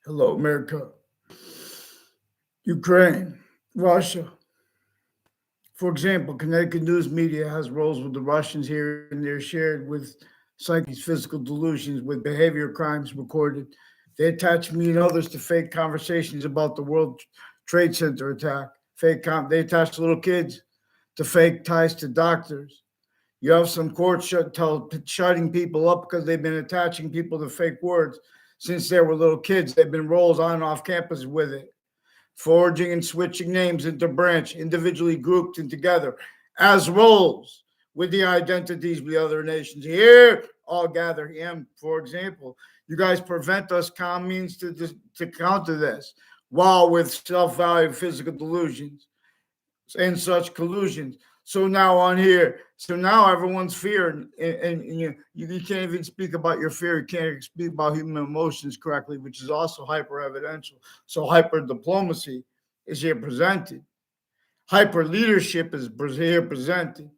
Hello, America. Ukraine, Russia. For example, Connecticut news media has roles with the Russians here and there shared with psyches, physical delusions, with behavior crimes recorded. They attach me and others to fake conversations about the World Trade Center attack. They attach little kids to fake ties to doctors. You have some courts shutting people up because they've been attaching people to fake words since they were little kids. They've been roles on and off campus with it, forging and switching names into branch, individually grouped and together as roles with the identities of the other nations. Here, all gather. And for example, you guys prevent us calm means to counter this, while with self-value physical delusions and such collusions. So now on here, so now everyone's fear, and you can't even speak about your fear. You can't speak about human emotions correctly, which is also hyper evidential. So hyper diplomacy is here presented. Hyper leadership is here presented.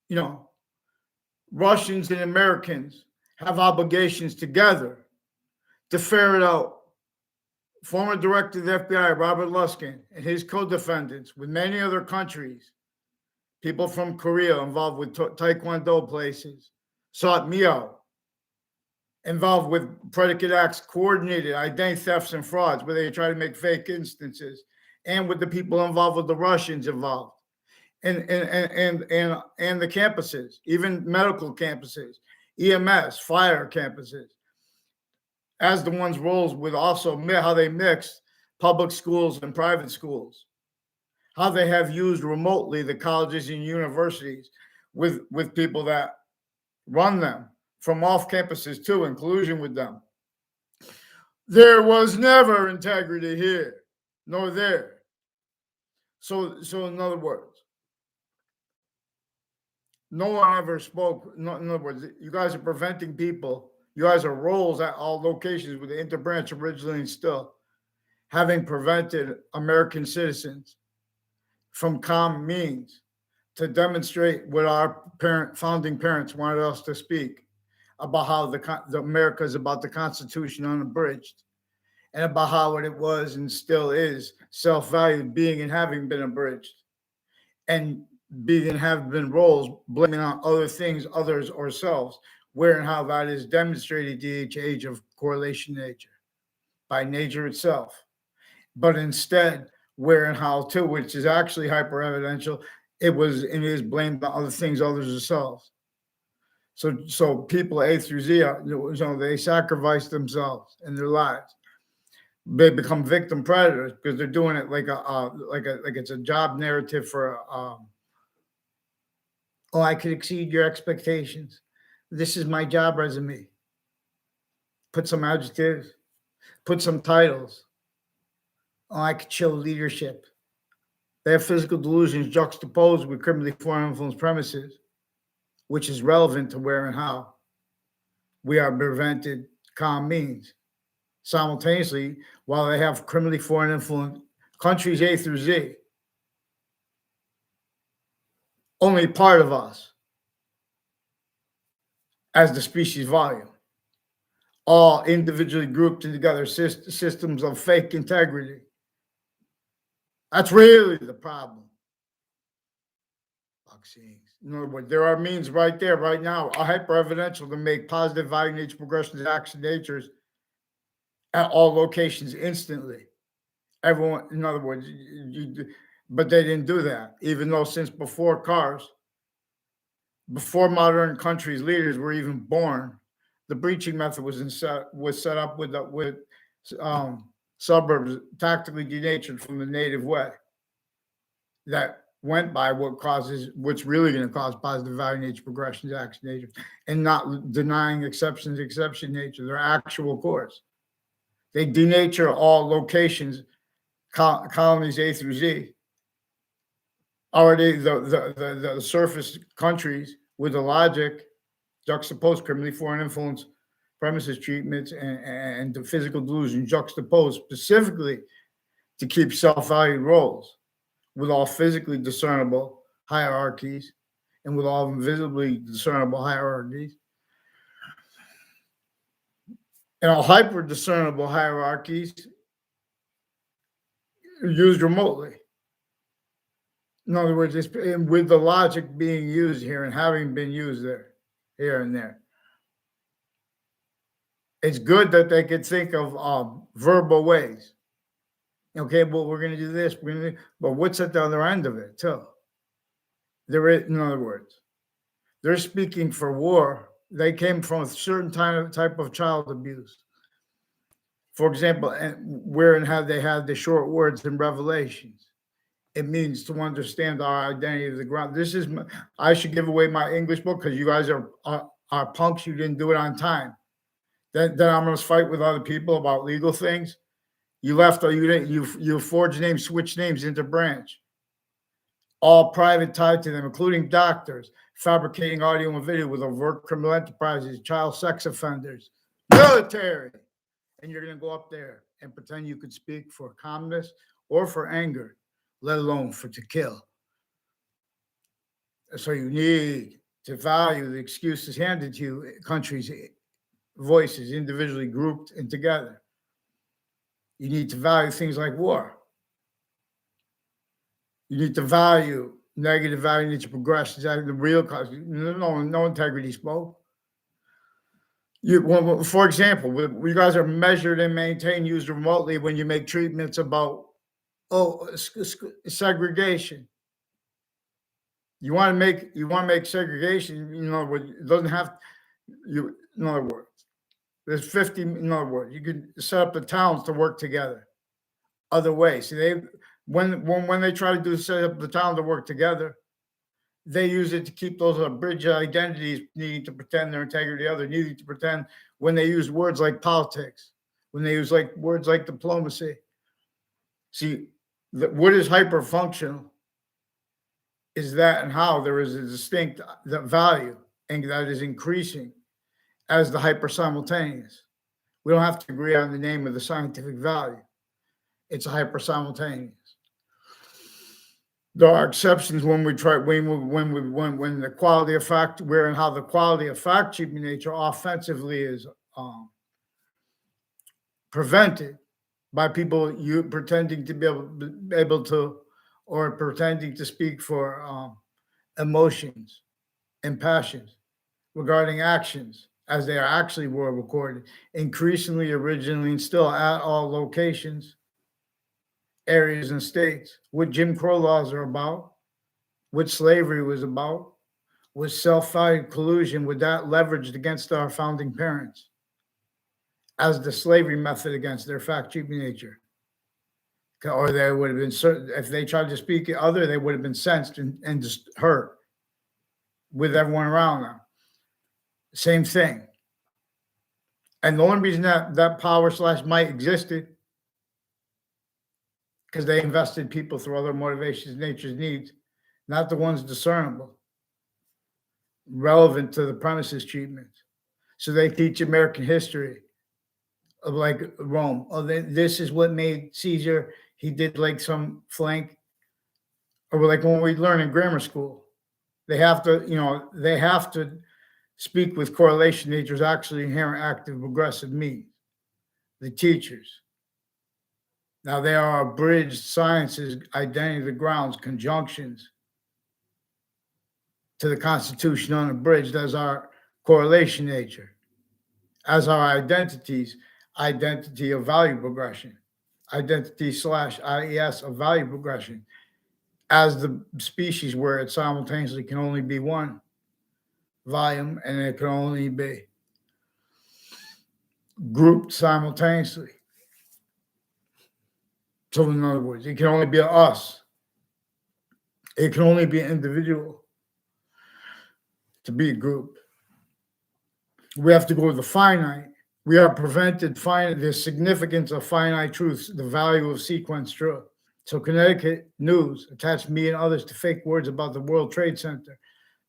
You know, Russians and Americans have obligations together to ferret out former director of the FBI, Robert Luskin, and his co-defendants with many other countries, people from Korea involved with Taekwondo places, sought me out, involved with predicate acts, coordinated identity thefts and frauds, where they try to make fake instances, and with the people involved with the Russians involved, and the campuses, even medical campuses, EMS, fire campuses, as the ones roles with also how they mix public schools and private schools, how they have used remotely the colleges and universities with people that run them from off campuses too, in collusion with them. There was never integrity here, nor there. So in other words, no one ever spoke. In other words, you guys are preventing people. You guys are roles at all locations with the interbranch originally and still, having prevented American citizens from calm means to demonstrate what our founding parents wanted us to speak about, how the America is about the Constitution unabridged, and about how it was and still is self-valued, being and having been abridged, and being and have been roles blaming on other things, others, or selves, where and how that is demonstrated each age of correlation nature by nature itself. But instead, where and how too, which is actually hyper evidential, it is blamed on other things, others, themselves. So people A through Z, they sacrifice themselves and their lives. They become victim predators because they're doing it like it's a job narrative for oh, I could exceed your expectations. This is my job resume. Put some adjectives, put some titles. Oh, I could show leadership. They have physical delusions juxtaposed with criminally foreign influence premises, which is relevant to where and how we are prevented calm means. Simultaneously, while they have criminally foreign influence countries A through Z, only part of us as the species volume, all individually grouped together systems of fake integrity. That's really the problem. In other words, there are means right there, right now, a hyper-evidential to make positive value nature progressions and action natures at all locations instantly. Everyone, in other words, but they didn't do that, even though since before cars, before modern countries' leaders were even born, the breaching method was set up with suburbs tactically denatured from the native way that went by what's really going to cause positive value nature progressions, action nature, and not denying exception nature, their actual course. They denature all locations, colonies A through Z. Already the surface countries with the logic juxtaposed criminally foreign influence premises treatments and the physical delusion juxtaposed specifically to keep self-valued roles with all physically discernible hierarchies and with all visibly discernible hierarchies. hyper discernible hierarchies are used remotely. In other words, it's with the logic being used here and having been used there, here and there. It's good that they could think of verbal ways. Okay, well, we're going to do this, but what's at the other end of it, too? In other words, they're speaking for war. They came from a certain type of child abuse. For example, where and how they had the short words in Revelations. It means to understand our identity of the ground. I should give away my English book because you guys are punks. You didn't do it on time. Then I'm going to fight with other people about legal things. You left, or you didn't. You forged names, switched names into branch. All private tied to them, including doctors, fabricating audio and video with overt criminal enterprises, child sex offenders, military. And you're going to go up there and pretend you could speak for calmness or for anger, let alone to kill. So you need to value the excuses handed to you, countries' voices, individually grouped and together. You need to value things like war. You need to value negative value, you need to progress. Exactly the real cause. No integrity spoke. For example, you guys are measured and maintained, used remotely when you make treatments about segregation. You want to make segregation. It doesn't have you. In other words, there's 50. In other words, you could set up the towns to work together. Other ways. See, when they try to set up the town to work together, they use it to keep those unabridged identities needing to pretend their integrity, needing to pretend when they use words like politics, when they use words like diplomacy. See, what is hyper-functional is that and how there is a distinct value and that is increasing as the hyper-simultaneous. We don't have to agree on the name of the scientific value. It's a hyper-simultaneous. There are exceptions when the quality of fact, where and how the quality of fact cheaping nature offensively is prevented by people pretending to be able to, or pretending to speak for emotions and passions regarding actions as they are actually were recorded, increasingly, originally, and still at all locations, areas, and states. What Jim Crow laws are about, what slavery was about, was self-valued collusion, with that leveraged against our founding parents as the slavery method against their fact-cheaping nature. Or they would have been certain, if they tried to speak other, they would have been sensed and just hurt with everyone around them. Same thing. And the only reason that power / might existed because they invested people through other motivations, nature's needs, not the ones discernible, relevant to the premises treatment. So they teach American history of Rome. This is what made Caesar. He did some flank, or when we learn in grammar school, they have to speak with correlation. Nature's actually inherent active progressive means. The teachers. Now they are abridged sciences, identity of the grounds, conjunctions to the Constitution unabridged as our correlation nature, as our identities, identity of value progression, identity / IES of value progression, as the species where it simultaneously can only be one volume and it can only be grouped simultaneously. So in other words, it can only be us. It can only be an individual to be a group. We have to go to the finite. We are prevented the significance of finite truths, the value of sequence truth. So Connecticut News attached me and others to fake words about the World Trade Center.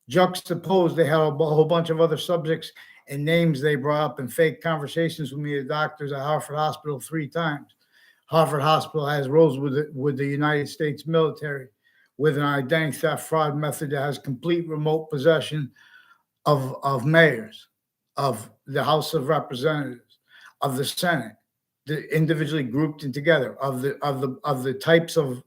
Juxtaposed, they had a whole bunch of other subjects and names they brought up in fake conversations with me at doctors at Harvard Hospital 3 times. Harvard Hospital has roles with the United States military, with an identity theft fraud method that has complete remote possession of mayors, of the House of Representatives, of the Senate, the individually grouped and together, of the types of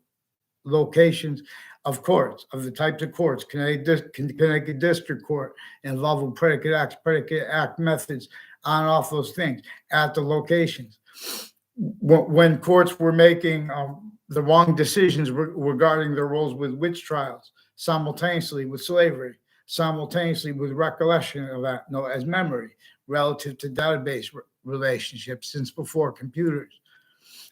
locations of courts, of the types of courts, Connecticut District Court, involved with predicate act methods, on and off those things at the locations. When courts were making the wrong decisions regarding their roles with witch trials, simultaneously with slavery, simultaneously with recollection of that, as memory, relative to database relationships since before computers,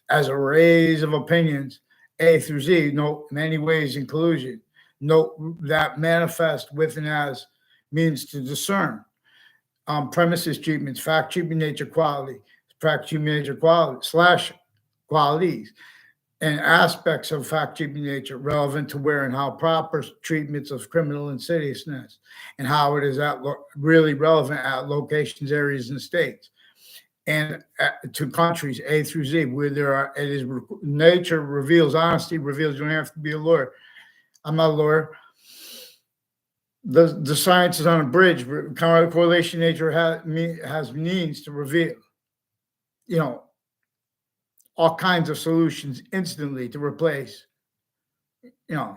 as arrays of opinions, A through Z, many ways in collusion, that manifest with and as means to discern. Premises treatments, fact, treatment, nature, quality, fact, treatment, nature, quality, / qualities, and aspects of fact, treatment, nature relevant to where and how proper treatments of criminal insidiousness and how it is really relevant at locations, areas, and states, and to countries A through Z, where nature reveals, honesty reveals. You don't have to be a lawyer. I'm not a lawyer. The science is unabridged. Correlation nature has means to reveal, all kinds of solutions instantly to replace, the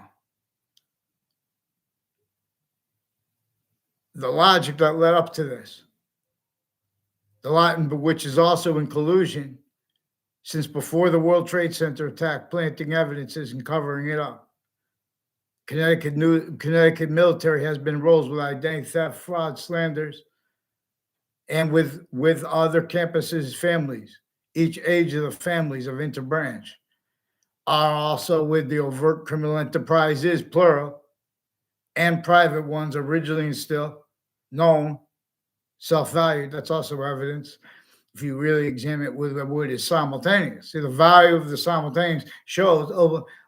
logic that led up to this. The Latin, which is also in collusion since before the World Trade Center attack, planting evidences and covering it up. Connecticut military has been roles with identity theft, fraud, slanders, and with other campuses, families. Each age of the families of interbranch are also with the overt criminal enterprises, plural, and private ones originally and still known, self-valued. That's also evidence. If you really examine it with the word is simultaneous. See, the value of the simultaneous shows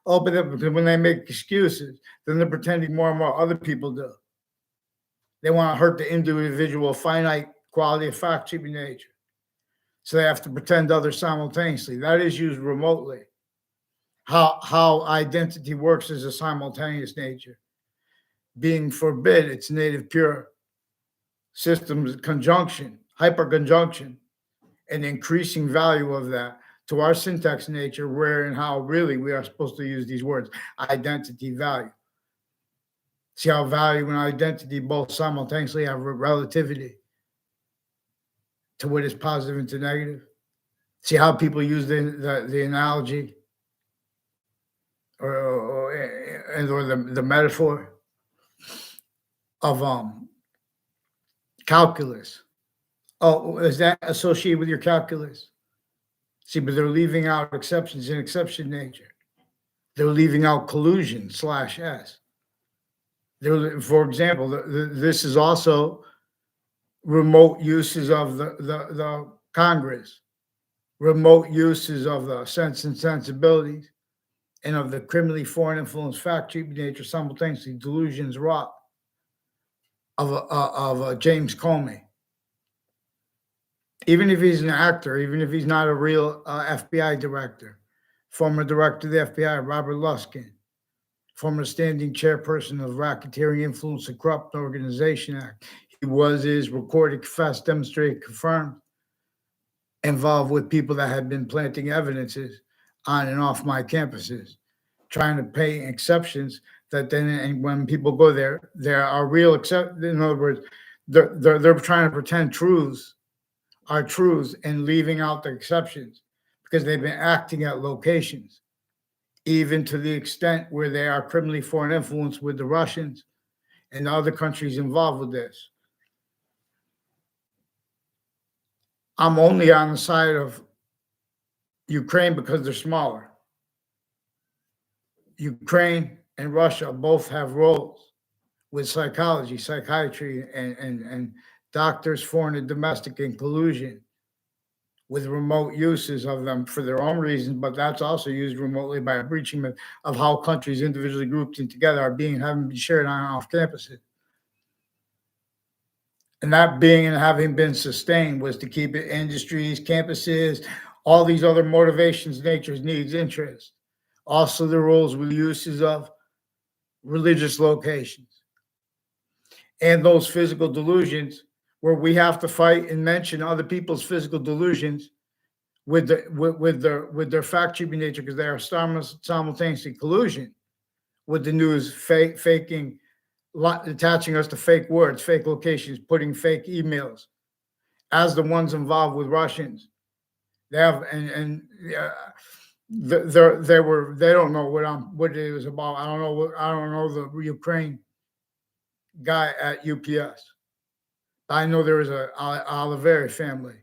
open up, because when they make excuses, then they're pretending more and more other people do. They want to hurt the individual finite quality of fact, treatment, nature. So they have to pretend others simultaneously. That is used remotely. How identity works is a simultaneous nature. Being forbid, its native pure. Systems conjunction, hyperconjunction, and increasing value of that to our syntax nature, where and how really we are supposed to use these words, identity, value. See how value and identity both simultaneously have relativity to what is positive and to negative. See how people use the analogy or the metaphor of calculus. Oh, is that associated with your calculus? See, but they're leaving out exceptions in exception nature. They're leaving out collusion /s. For example, this is also remote uses of the Congress, remote uses of the sense and sensibilities, and of the criminally foreign influence fact, treatment, nature, simultaneously, delusions, wrought, of James Comey. Even if he's an actor, even if he's not a real FBI director, former director of the FBI, Robert Luskin, former standing chairperson of Racketeering Influence and Corrupt Organization Act. He is recorded, confessed, demonstrated, confirmed, involved with people that had been planting evidences on and off my campuses, trying to pay exceptions that then, and when people go there are real exceptions. In other words, they're trying to pretend truths are truths and leaving out the exceptions because they've been acting at locations, even to the extent where they are criminally foreign influence with the Russians and other countries involved with this. I'm only on the side of Ukraine because they're smaller. Ukraine and Russia both have roles with psychology, psychiatry, and doctors, foreign and domestic, in collusion with remote uses of them for their own reasons, but that's also used remotely by a breaching of how countries individually grouped and together are having been shared on and off campuses. And that being and having been sustained was to keep it industries, campuses, all these other motivations, natures, needs, interests. Also the roles with uses of religious locations. And those physical delusions where we have to fight and mention other people's physical delusions with their fact-cheaping nature, because they are simultaneously collusion with the news, faking, attaching us to fake words, fake locations, putting fake emails, as the ones involved with Russians. They have they don't know what it was about. I don't know the Ukraine guy at UPS. I know there was a Oliveri family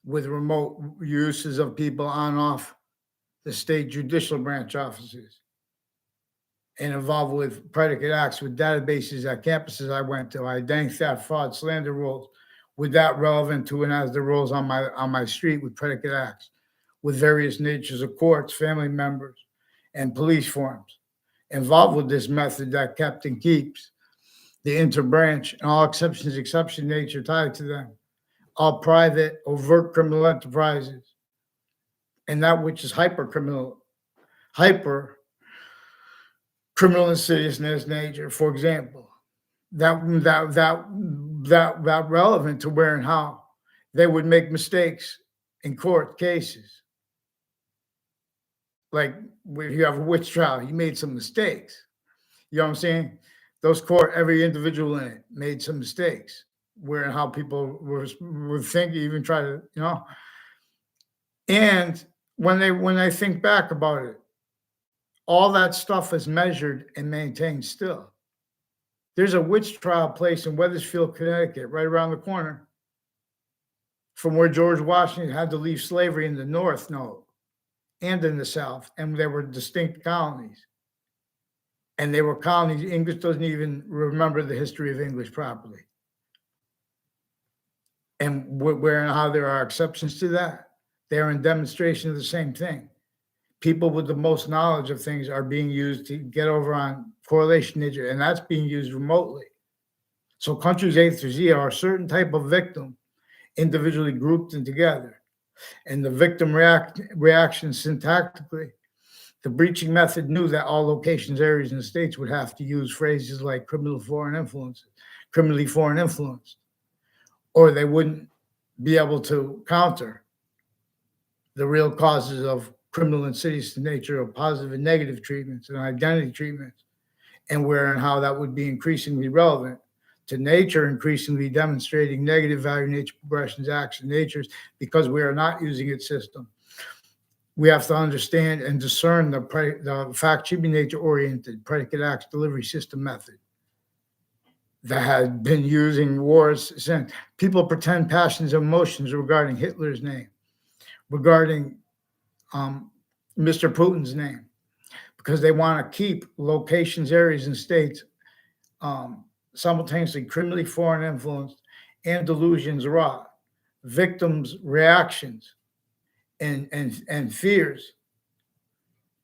with remote uses of people on and off the state judicial branch offices, and involved with predicate acts with databases at campuses I went to, identity theft, fraud, slander rules, with that relevant to and as the rules on my street with predicate acts, with various natures of courts, family members, and police forms, involved with this method that kept and keeps the interbranch and all exception nature tied to them, all private, overt criminal enterprises, and that which is hyper criminal insidiousness nature, for example, that relevant to where and how they would make mistakes in court cases. Like if you have a witch trial, you made some mistakes. You know what I'm saying? Those court, every individual in it made some mistakes where and how people were thinking, even try to, and when they think back about it, all that stuff is measured and maintained still. There's a witch trial place in Wethersfield, Connecticut, right around the corner from where George Washington had to leave slavery in the North, and in the South, and there were distinct colonies. And they were colonies. English doesn't even remember the history of English properly. And where and how there are exceptions to that, they're in demonstration of the same thing. People with the most knowledge of things are being used to get over on correlation nature, and that's being used remotely. So countries A through Z are a certain type of victim, individually grouped and together. And the victim reaction syntactically, the breaching method knew that all locations, areas, and states would have to use phrases like criminally foreign influence, or they wouldn't be able to counter the real causes of criminal insidious nature of positive and negative treatments and identity treatments, and where and how that would be increasingly relevant to nature, increasingly demonstrating negative value nature progressions, action natures, because we are not using its system. We have to understand and discern the fact-cheaping nature-oriented predicate acts delivery system method that has been using wars since. People pretend passions and emotions regarding Hitler's name, regarding Mr. Putin's name, because they want to keep locations, areas, and states simultaneously criminally foreign influenced and delusions wrought, victims' reactions and fears,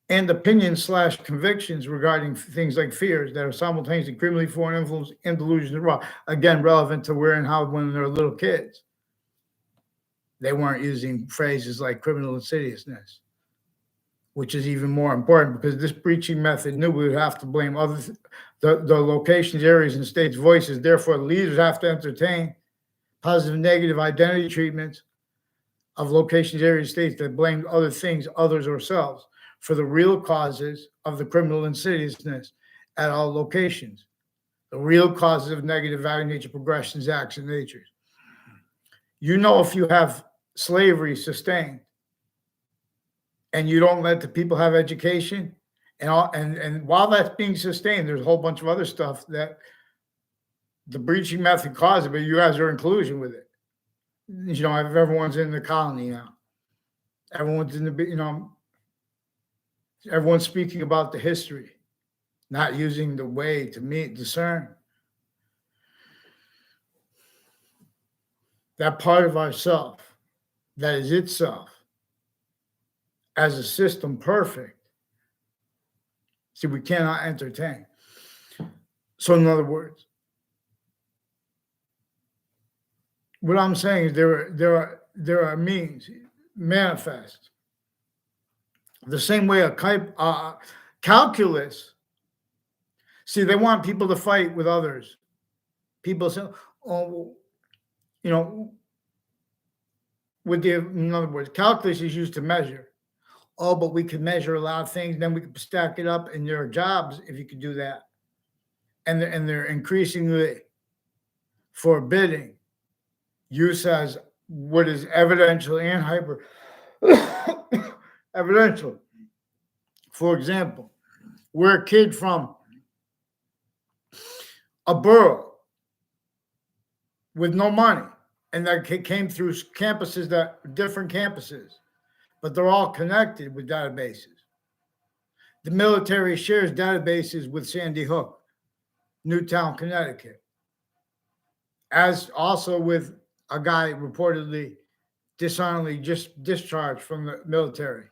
and opinions/convictions regarding things like fears that are simultaneously criminally foreign influence and delusions wrought. Again, relevant to where and how when they're little kids, they weren't using phrases like criminal insidiousness, which is even more important because this breaching method knew we would have to blame the locations, areas, and states' voices. Therefore, the leaders have to entertain positive and negative identity treatments of locations, areas, states that blamed other things, others, or selves for the real causes of the criminal insidiousness at all locations, the real causes of negative value nature progressions, acts, and natures. If you have slavery sustained and you don't let the people have education, and while that's being sustained, there's a whole bunch of other stuff that the breaching method causes, but you guys are in collusion with it. Everyone's in the colony now. Everyone's in the, everyone's speaking about the history, not using the way to discern that part of ourself that is itself as a system perfect. See, we cannot entertain. So in other words, what I'm saying is there are means manifest the same way a calculus. See, they want people to fight with others. People say, "Oh, you know, in other words, calculus is used to measure. Oh, but we can measure a lot of things, then we can stack it up, and there are jobs if you could do that. And they're increasingly forbidding use as what is evidential and hyper evidential. For example, we're a kid from a borough with no money, and that came through campuses, that different campuses, but they're all connected with databases. The military shares databases with Sandy Hook, Newtown, Connecticut, as also with a guy reportedly dishonorably just discharged from the military.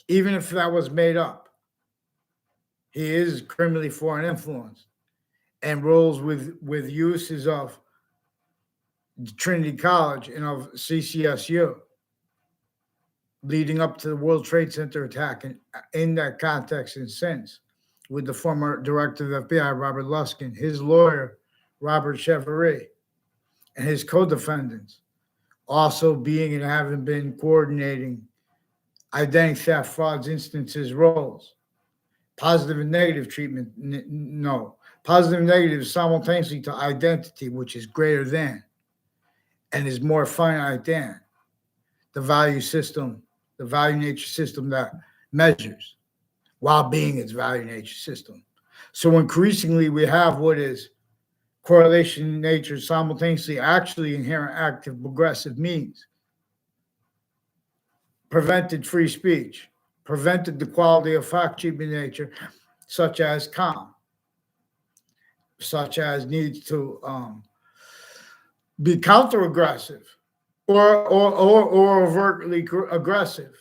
Even if that was made up, he is criminally foreign influenced and rolls with uses of Trinity College and of CCSU, leading up to the World Trade Center attack, and in that context and since, with the former director of the FBI, Robert Luskin, his lawyer, Robert Cheverie, and his co-defendants also being and having been coordinating identity theft, frauds, instances, roles. Positive and negative treatment, no. Positive and negative simultaneously to identity, which is greater than and is more finite than the value system, the value nature system that measures, while being its value nature system. So increasingly, we have what is correlation nature simultaneously actually inherent active progressive means. Prevented free speech, prevented the quality of fact treatment nature, such as calm, such as needs to be counter-aggressive or overtly aggressive.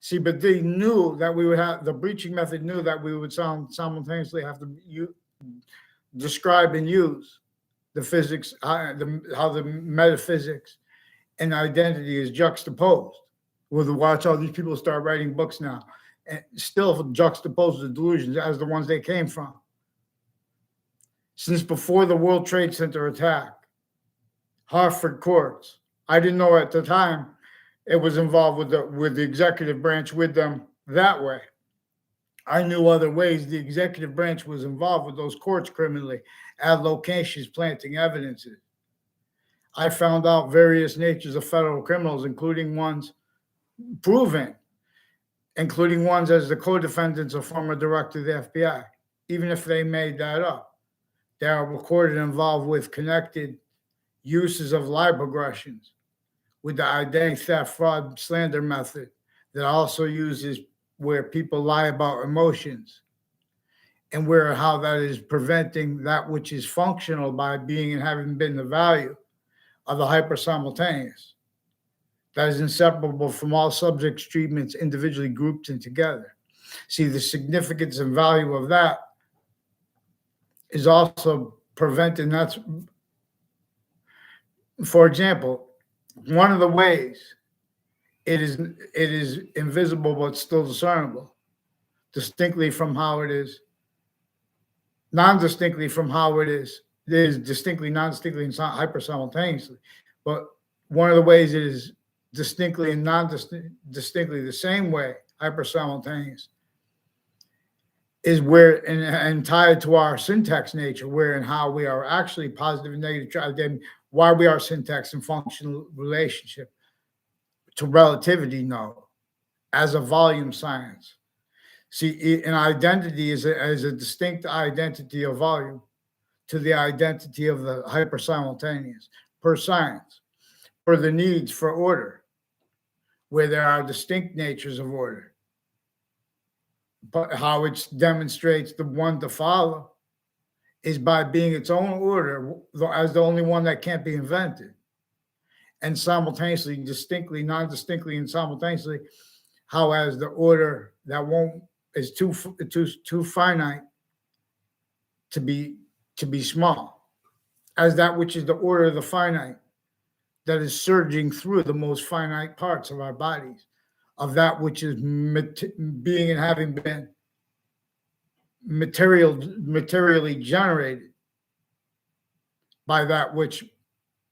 See, but they knew that we would have, the breaching method knew that we would simultaneously have to describe and use the physics, how the metaphysics and identity is juxtaposed. We'll watch all these people start writing books now and still juxtapose the delusions as the ones they came from. Since before the World Trade Center attack, Hartford courts, I didn't know at the time it was involved with the executive branch with them that way. I knew other ways the executive branch was involved with those courts criminally at locations planting evidences. I found out various natures of federal criminals, including ones proven, including ones as the co-defendants of former director of the FBI, even if they made that up. They are recorded involved with connected uses of lie progressions with the identity theft, fraud, slander method that also uses where people lie about emotions and where how that is preventing that which is functional by being and having been the value of the hyper simultaneous. That is inseparable from all subjects, treatments, individually grouped and together. See, the significance and value of that is also preventing. That's, for example, one of the ways it is invisible but still discernible, distinctly from how it is, non-distinctly from how it is distinctly, non-distinctly, and hyper simultaneously. But one of the ways it is distinctly and non-distinctly the same way, hyper simultaneous, is where and tied to our syntax nature, where and how we are actually positive and negative, why we are syntax and functional relationship to relativity, no, as a volume science. See, an identity is a distinct identity of volume to the identity of the hyper simultaneous per science, for the needs for order, where there are distinct natures of order. But how it demonstrates the one to follow is by being its own order as the only one that can't be invented. And simultaneously, distinctly, non-distinctly, and simultaneously, how as the order that won't is too finite to be small, as that which is the order of the finite that is surging through the most finite parts of our bodies, of that which is being and having been materially generated by that which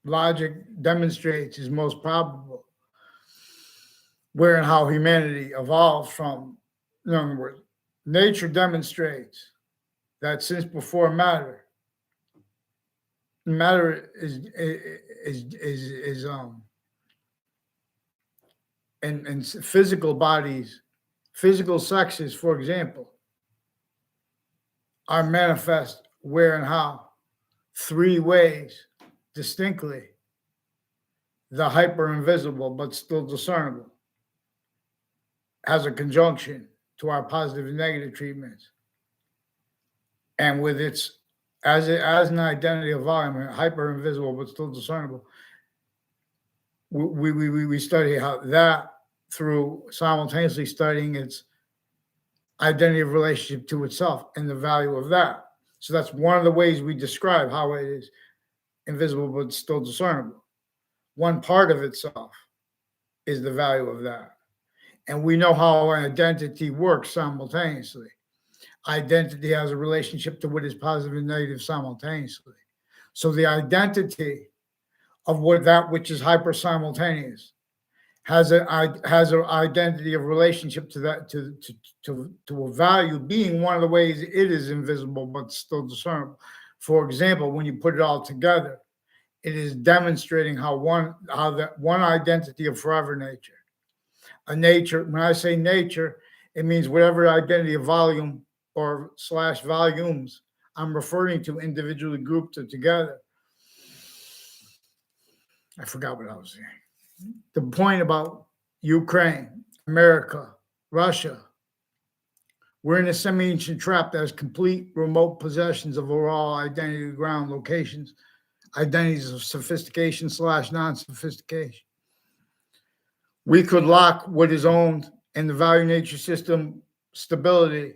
logic demonstrates is most probable, where and how humanity evolved from. In other words, nature demonstrates that since before matter is and physical bodies, physical sexes, for example, are manifest where and how three ways distinctly: the hyper invisible but still discernible as a conjunction to our positive and negative treatments, and with its as an identity of volume, hyper invisible but still discernible. We study how that through simultaneously studying its identity of relationship to itself and the value of that. So that's one of the ways we describe how it is invisible but still discernible. One part of itself is the value of that. And we know how an identity works simultaneously. Identity has a relationship to what is positive and negative simultaneously. So the identity of what that which is hyper simultaneous has an identity of relationship to that to a value being one of the ways it is invisible but still discernible. For example, when you put it all together, it is demonstrating how that one identity of forever nature, a nature. When I say nature, it means whatever identity of volume or / volumes I'm referring to individually grouped or together. I forgot what I was saying. The point about Ukraine, America, Russia, we're in a semi-ancient trap that has complete remote possessions of overall identity ground locations, identities of sophistication / non-sophistication. We could lock what is owned in the value nature system stability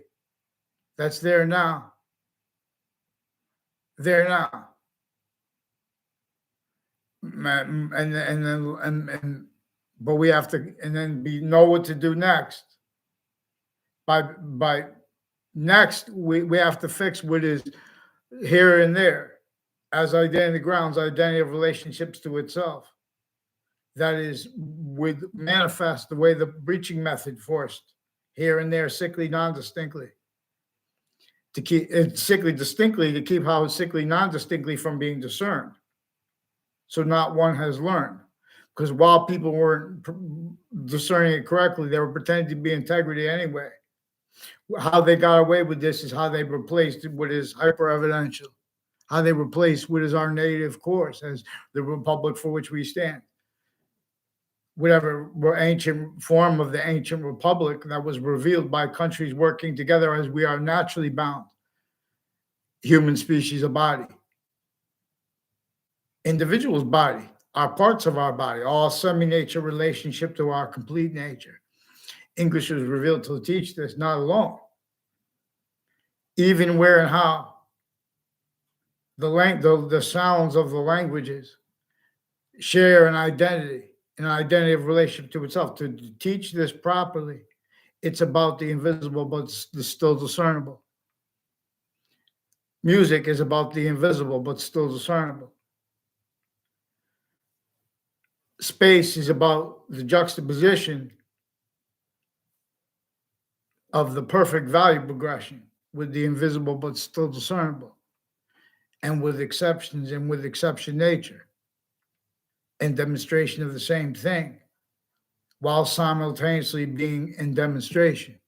that's there now. There now. But we have to know what to do next. By next, we have to fix what is here and there as identity grounds, identity of relationships to itself. That is with manifest the way the breaching method forced here and there, sickly, non-distinctly. To keep it sickly distinctly, to keep how sickly non-distinctly from being discerned. So not one has learned. Because while people weren't discerning it correctly, they were pretending to be integrity anyway. How they got away with this is how they replaced what is hyper-evidential, how they replaced what is our native course as the republic for which we stand. Whatever ancient form of the ancient republic that was revealed by countries working together as we are naturally bound. Human species, a body. Individual's body, our parts of our body, all semi-nature relationship to our complete nature. English was revealed to teach this, not alone. Even where and how the sounds of the languages share an identity of relationship to itself. To teach this properly, it's about the invisible, but still discernible. Music is about the invisible, but still discernible. Space is about the juxtaposition of the perfect value progression with the invisible, but still discernible, and with exceptions and with exception nature, and demonstration of the same thing, while simultaneously being in demonstration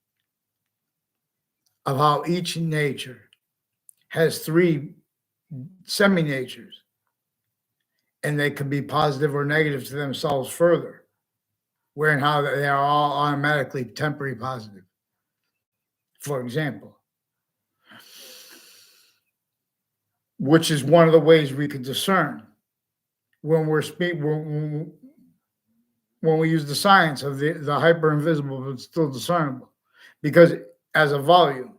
of how each nature has three semi-natures, and they can be positive or negative to themselves further, where and how they are all automatically temporary positive. For example, which is one of the ways we could discern when when we use the science of the hyper invisible but still discernible, because as a volume,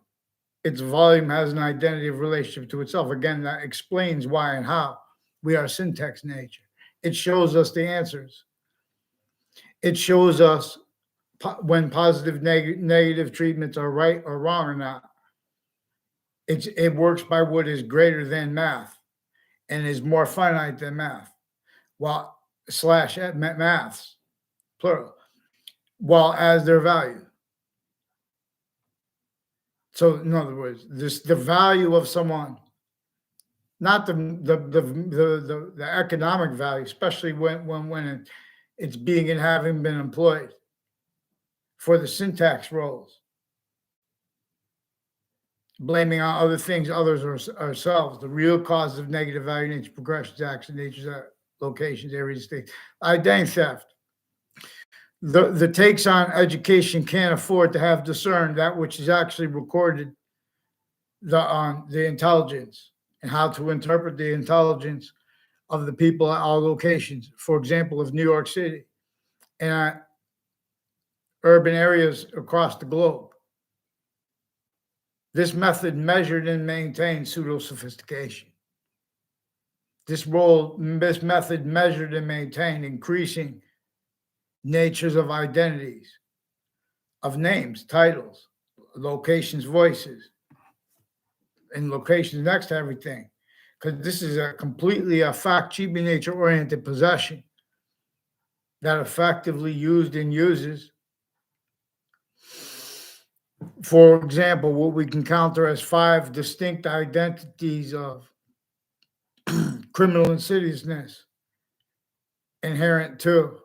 its volume has an identity of relationship to itself. Again, that explains why and how we are syntax nature. It shows us the answers. It shows us when positive, negative treatments are right or wrong or not. It works by what is greater than math and is more finite than math. while slash at maths, plural, while as their value. So in other words, the value of someone, not the economic value, especially when it's being and having been employed for the syntax roles, blaming on other things, others or ourselves, the real cause of negative value, nature, progressions, action, natures, locations, areas, states, identity theft. The takes on education can't afford to have discerned that which is actually recorded, the intelligence and how to interpret the intelligence of the people at all locations. For example, of New York City and urban areas across the globe. This method measured and maintained pseudo-sophistication. This method measured and maintained increasing natures of identities, of names, titles, locations, voices, and locations next to everything. Because this is a completely fact, cheaping, nature-oriented possession that effectively used and uses. For example, what we can counter as 5 distinct identities of criminal insidiousness inherent to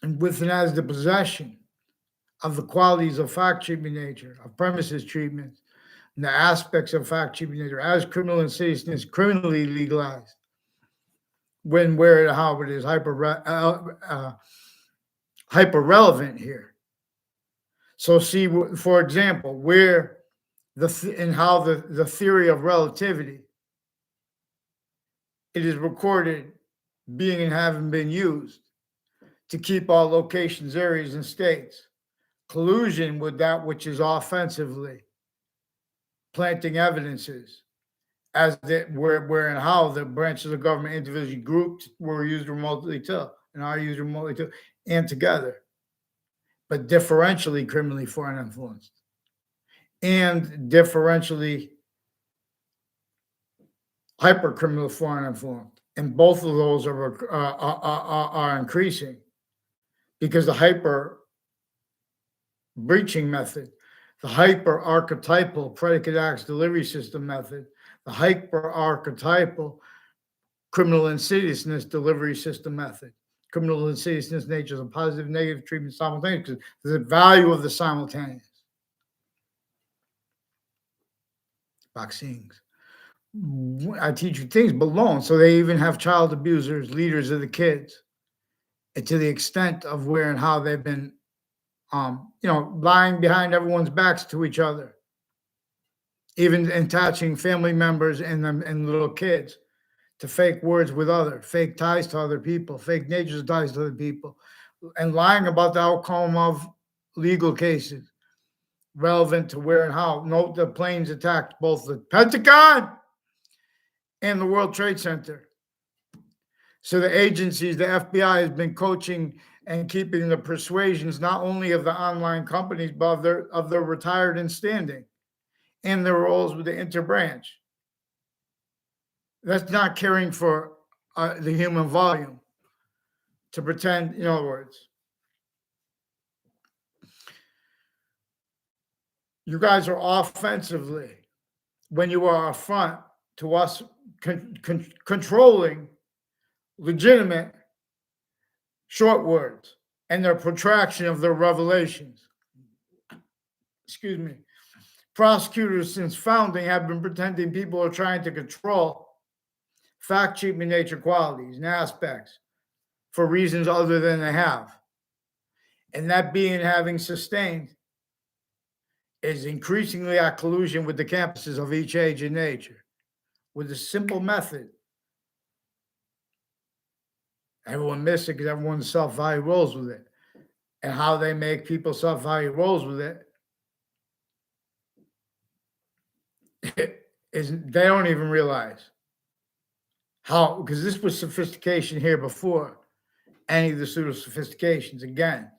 and with and as the possession of the qualities of fact treatment nature, of premises treatment, and the aspects of fact treatment nature as criminal insidiousness criminally legalized when, where, and how it is hyper relevant here. So see, for example, where and how the theory of relativity, it is recorded being and having been used to keep all locations, areas, and states. Collusion with that which is offensively planting evidences as where and how the branches of government individually grouped were used remotely to and are used remotely to and together, but differentially criminally foreign influenced and differentially hyper criminal foreign influenced. And both of those are increasing because the hyper breaching method, the hyper archetypal predicate acts delivery system method, the hyper archetypal criminal insidiousness delivery system method. Criminal insidiousness nature is a positive, negative treatment simultaneous because there's a value of the simultaneous. Vaccines. I teach you things below, so they even have child abusers, leaders of the kids, and to the extent of where and how they've been, lying behind everyone's backs to each other, even attaching family members and little kids to fake words with fake ties to other people, fake natures ties to other people, and lying about the outcome of legal cases relevant to where and how. Note the planes attacked both the Pentagon and the World Trade Center. So the agencies, the FBI has been coaching and keeping the persuasions not only of the online companies, but of their retired and standing and their roles with the interbranch. That's not caring for the human volume to pretend, in other words. You guys are offensively when you are affront to us controlling legitimate short words and their protraction of their revelations. Excuse me. Prosecutors since founding have been pretending people are trying to control fact treatment nature qualities and aspects for reasons other than they have. And that being having sustained is increasingly at collusion with the campuses of each age and nature with a simple method. Everyone missed it because everyone's self-value rolls with it. And how they make people self-value rolls with it is they don't even realize how, because this was sophistication here before any of the pseudo-sophistications, again,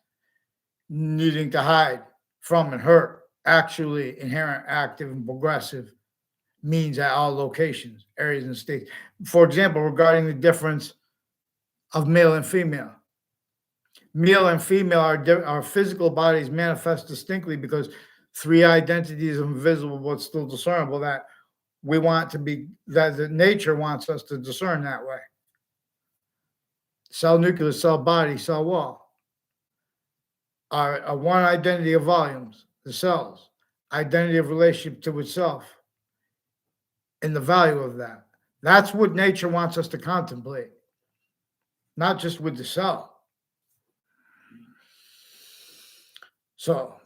needing to hide from and hurt actually inherent, active, and progressive means at all locations, areas, and states. For example, regarding the difference of male and female. Male and female, our physical bodies manifest distinctly because three identities are invisible but still discernible that we want to be, that the nature wants us to discern that way. Cell nucleus, cell body, cell wall. Our one identity of volumes, the cells, identity of relationship to itself, and the value of that. That's what nature wants us to contemplate, not just with the cell. So,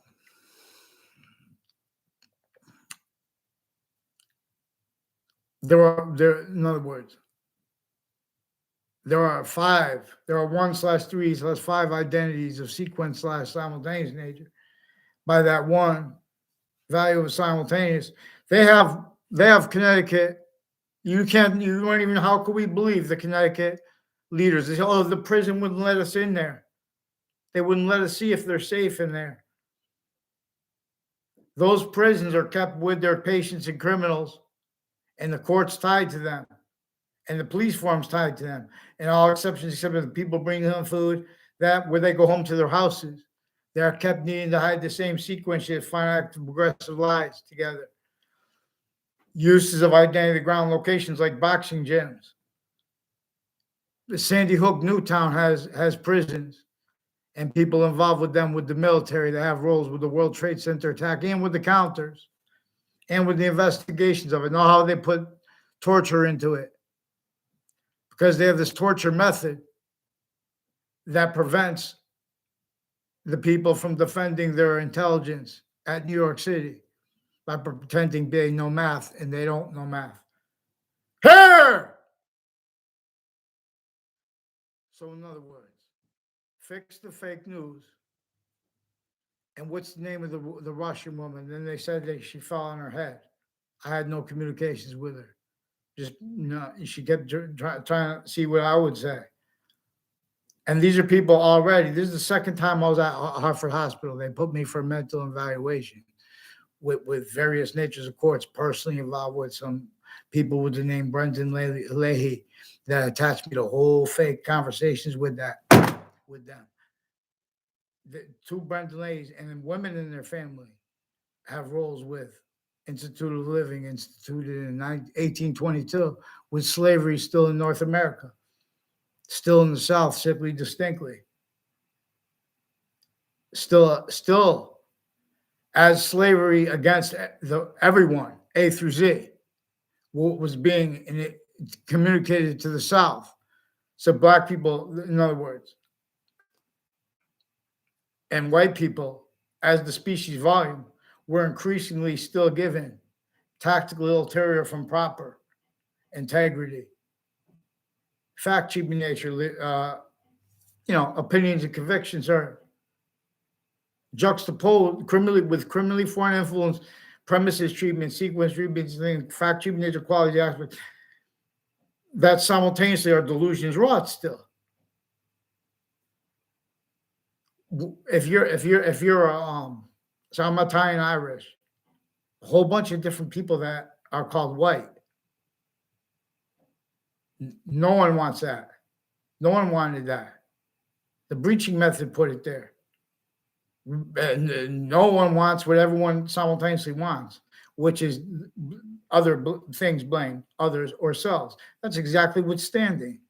in other words, there are 1/3/5 identities of sequence / simultaneous nature. By that one value of simultaneous, they have Connecticut. You don't even, how could we believe the Connecticut leaders? They say, oh, the prison wouldn't let us in there. They wouldn't let us see if they're safe in there. Those prisons are kept with their patients and criminals, and the court's tied to them, and the police form's tied to them, and all exceptions except for the people bringing them food, that where they go home to their houses, they are kept needing to hide the same sequence of finite progressive lives together. Uses of identity ground locations like boxing gyms. The Sandy Hook Newtown has prisons and people involved with them, with the military that have roles with the World Trade Center attack and with the counters and with the investigations of it. Know how they put torture into it, because they have this torture method that prevents the people from defending their intelligence at New York City by pretending they know math and they don't know math. Here! So in other words, fix the fake news. And what's the name of the Russian woman? Then they said that she fell on her head. I had no communications with her. Just no, she kept trying to see what I would say. And these are people already. This is the second time I was at Hartford Hospital. They put me for mental evaluation with various natures of courts, personally involved with some people with the name Brendan Leahy that attached me to whole fake conversations with them. The two Brendan Leahys and then women in their family have roles with Institute of Living, instituted in 1822, with slavery still in North America, still in the South, simply distinctly. Still as slavery against everyone, A through Z, what was being communicated to the South. So black people, in other words, and white people, as the species volume, were increasingly still given tactical ulterior from proper integrity, fact cheaping nature, opinions and convictions are juxtaposed criminally foreign influence, premises treatment, sequence treatment, fact cheaping nature, quality aspect, that simultaneously are delusions wrought still. If you're so I'm Italian Irish, a whole bunch of different people that are called white. No one wants that. No one wanted that. The breaching method put it there. No one wants what everyone simultaneously wants, which is other things blamed, others or selves. That's exactly what's standing.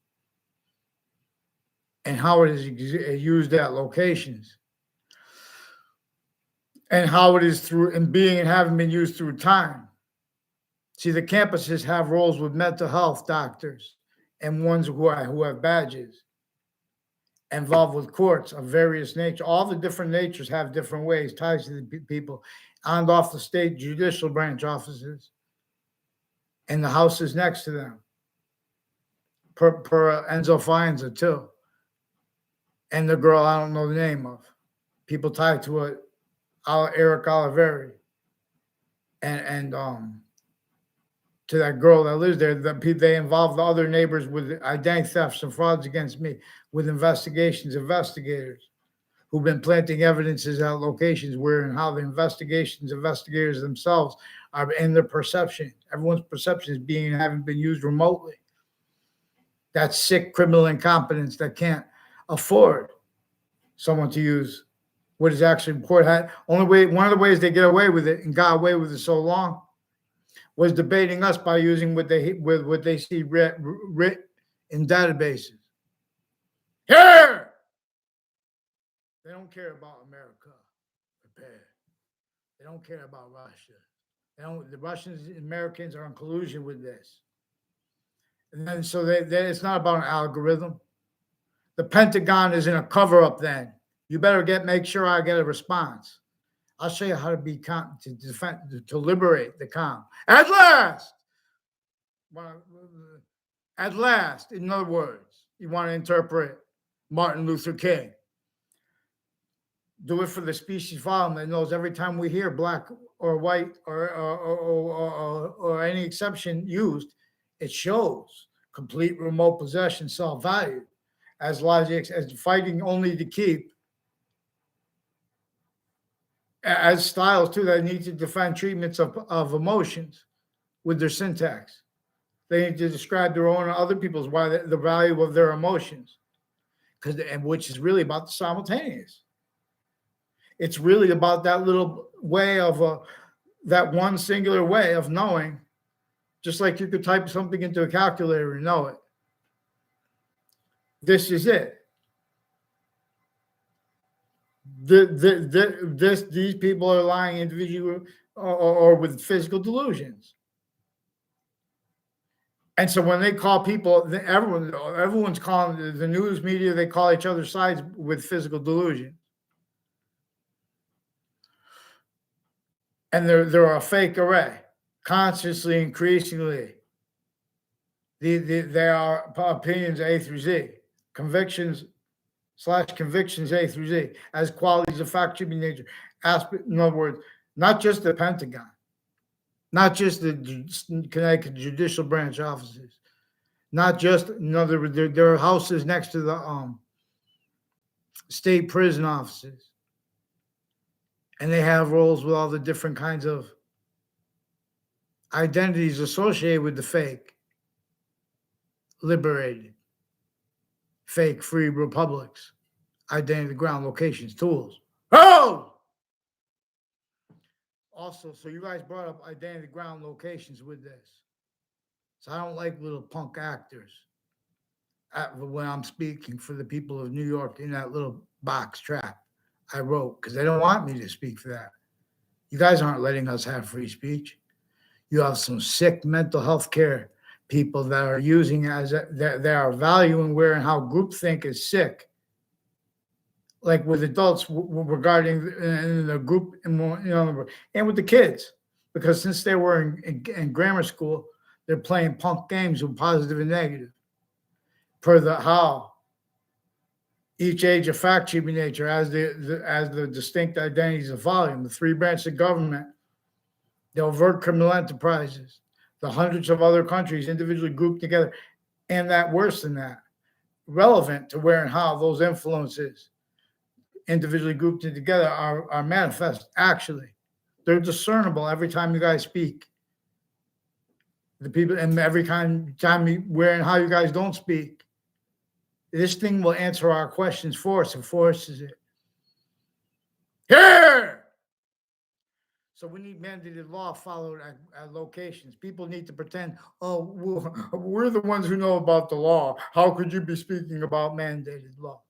And how it is used at locations. And how it is through and being and having been used through time. See, the campuses have roles with mental health doctors and ones who have badges, involved with courts of various nature. All the different natures have different ways, ties to the people, and off the state judicial branch offices and the houses next to them. Per Enzo Fienza, too. And the girl I don't know the name of. People tied to it. Eric Oliveri, and to that girl that lives there, they involved the other neighbors with identity thefts and frauds against me, with investigators who've been planting evidences at locations where and how the investigators themselves are in their perception. Everyone's perception is having been used remotely. That sick criminal incompetence that can't afford someone to use what is actually important. One of the ways they get away with it and got away with it so long was debating us by using what they see writ in databases. Here, they don't care about America. Prepare. They don't care about Russia. The Russians and Americans are in collusion with this. And then so then it's not about an algorithm. The Pentagon is in a cover-up then. You better make sure I get a response. I'll show you how to be calm, to defend, to liberate the calm. At last! At last, in other words, you want to interpret Martin Luther King. Do it for the species volume that knows every time we hear black or white or any exception used, it shows complete remote possession, self-value, as logic, as fighting only to keep, as styles too that need to define treatments of emotions with their syntax. They need to describe their own and other people's why the value of their emotions, which is really about the simultaneous. It's really about that little way of that one singular way of knowing, just like you could type something into a calculator and know it. This is it. These people are lying individually or with physical delusions. And so when they call people, everyone's calling the news media, they call each other's sides with physical delusion. And they're a fake array, consciously, increasingly. They are opinions A through Z, convictions A through Z, as qualities of fact should be nature. In other words, not just the Pentagon, not just the Connecticut judicial branch offices, not just, in other words, there are houses next to the state prison offices. And they have roles with all the different kinds of identities associated with the fake, liberated, fake free republics, identity, ground, locations, tools. Oh! Also, so you guys brought up identity, ground, locations with this. So I don't like little punk actors when I'm speaking for the people of New York in that little box trap I wrote, because they don't want me to speak for that. You guys aren't letting us have free speech. You have some sick mental health care people that are using they are valuing where and how groupthink is sick. Like with adults regarding the group, and with the kids, because since they were in grammar school, they're playing punk games with positive and negative per how each age of fact should be nature as the distinct identities of volume, the three branches of government, the overt criminal enterprises, the hundreds of other countries individually grouped together, and that worse than that, relevant to where and how those influences individually grouped together are manifest. Actually, they're discernible every time you guys speak. The people, and every time where and how you guys don't speak. This thing will answer our questions for us and forces it. Here! So we need mandated law followed at locations. People need to pretend, oh, we're the ones who know about the law. How could you be speaking about mandated law?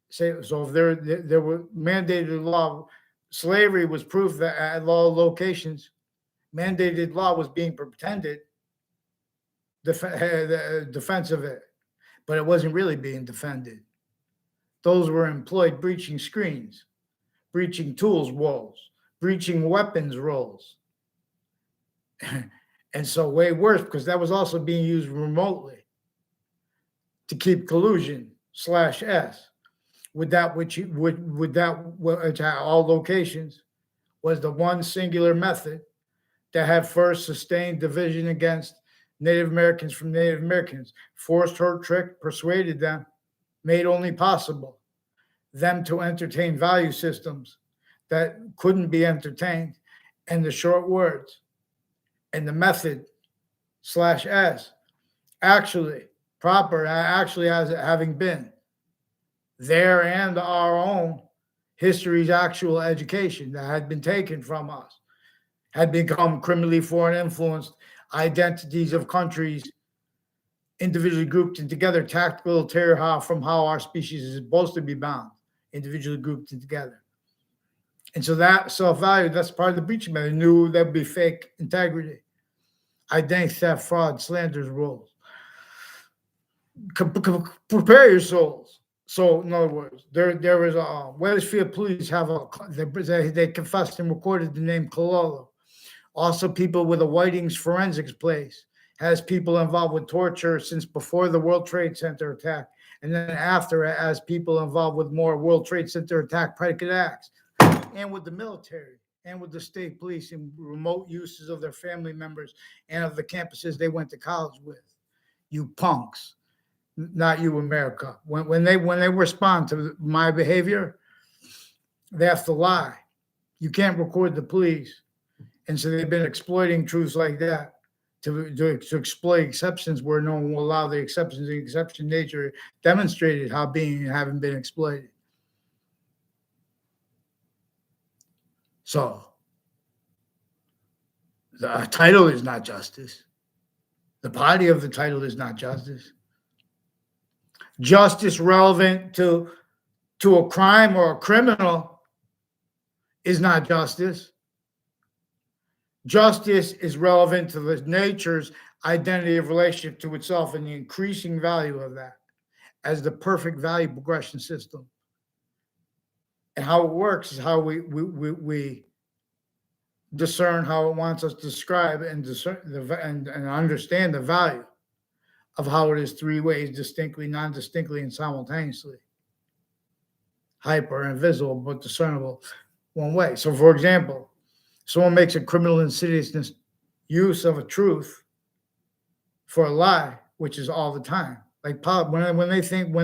So if there were mandated law, slavery was proof that at law locations, mandated law was being pretended, defense of it. But it wasn't really being defended. Those were employed breaching screens, breaching tools roles, breaching weapons roles. And so way worse, because that was also being used remotely to keep collusion /S with that which at all locations was the one singular method that had first sustained division against Native Americans from Native Americans, forced, hurt, tricked, persuaded them, made only possible them to entertain value systems that couldn't be entertained, and the short words and the method /S actually proper, actually as having been their and our own history's actual education that had been taken from us, had become criminally foreign influenced identities of countries individually grouped and together, tactical ulterior from how our species is supposed to be bound, individually grouped and together. And so that self-value, that's part of the breaching method. Knew that would be fake integrity, identity theft, fraud, slanders, roles. Prepare your souls. So, in other words, there was a Wethersfield police have they confessed and recorded the name Collusion. Also, people with a Whiting's forensics place has people involved with torture since before the World Trade Center attack, and then after as people involved with more World Trade Center attack predicate acts, and with the military, and with the state police and remote uses of their family members and of the campuses they went to college with. You punks. Not you, America. When they respond to my behavior, they have to lie. You can't record the police. And so they've been exploiting truths like that to exploit exceptions where no one will allow the exceptions. The exception nature demonstrated how being and having been exploited. So the title is not justice. The body of the title is not justice. Justice relevant to a crime or a criminal is not justice. Justice is relevant to the nature's identity of relationship to itself and the increasing value of that as the perfect value progression system. And how it works is how we discern how it wants us to describe and discern and understand the value of how it is three ways, distinctly, non-distinctly, and simultaneously. Hyper, invisible, but discernible one way. So, for example, someone makes a criminal insidiousness use of a truth for a lie, which is all the time. Like when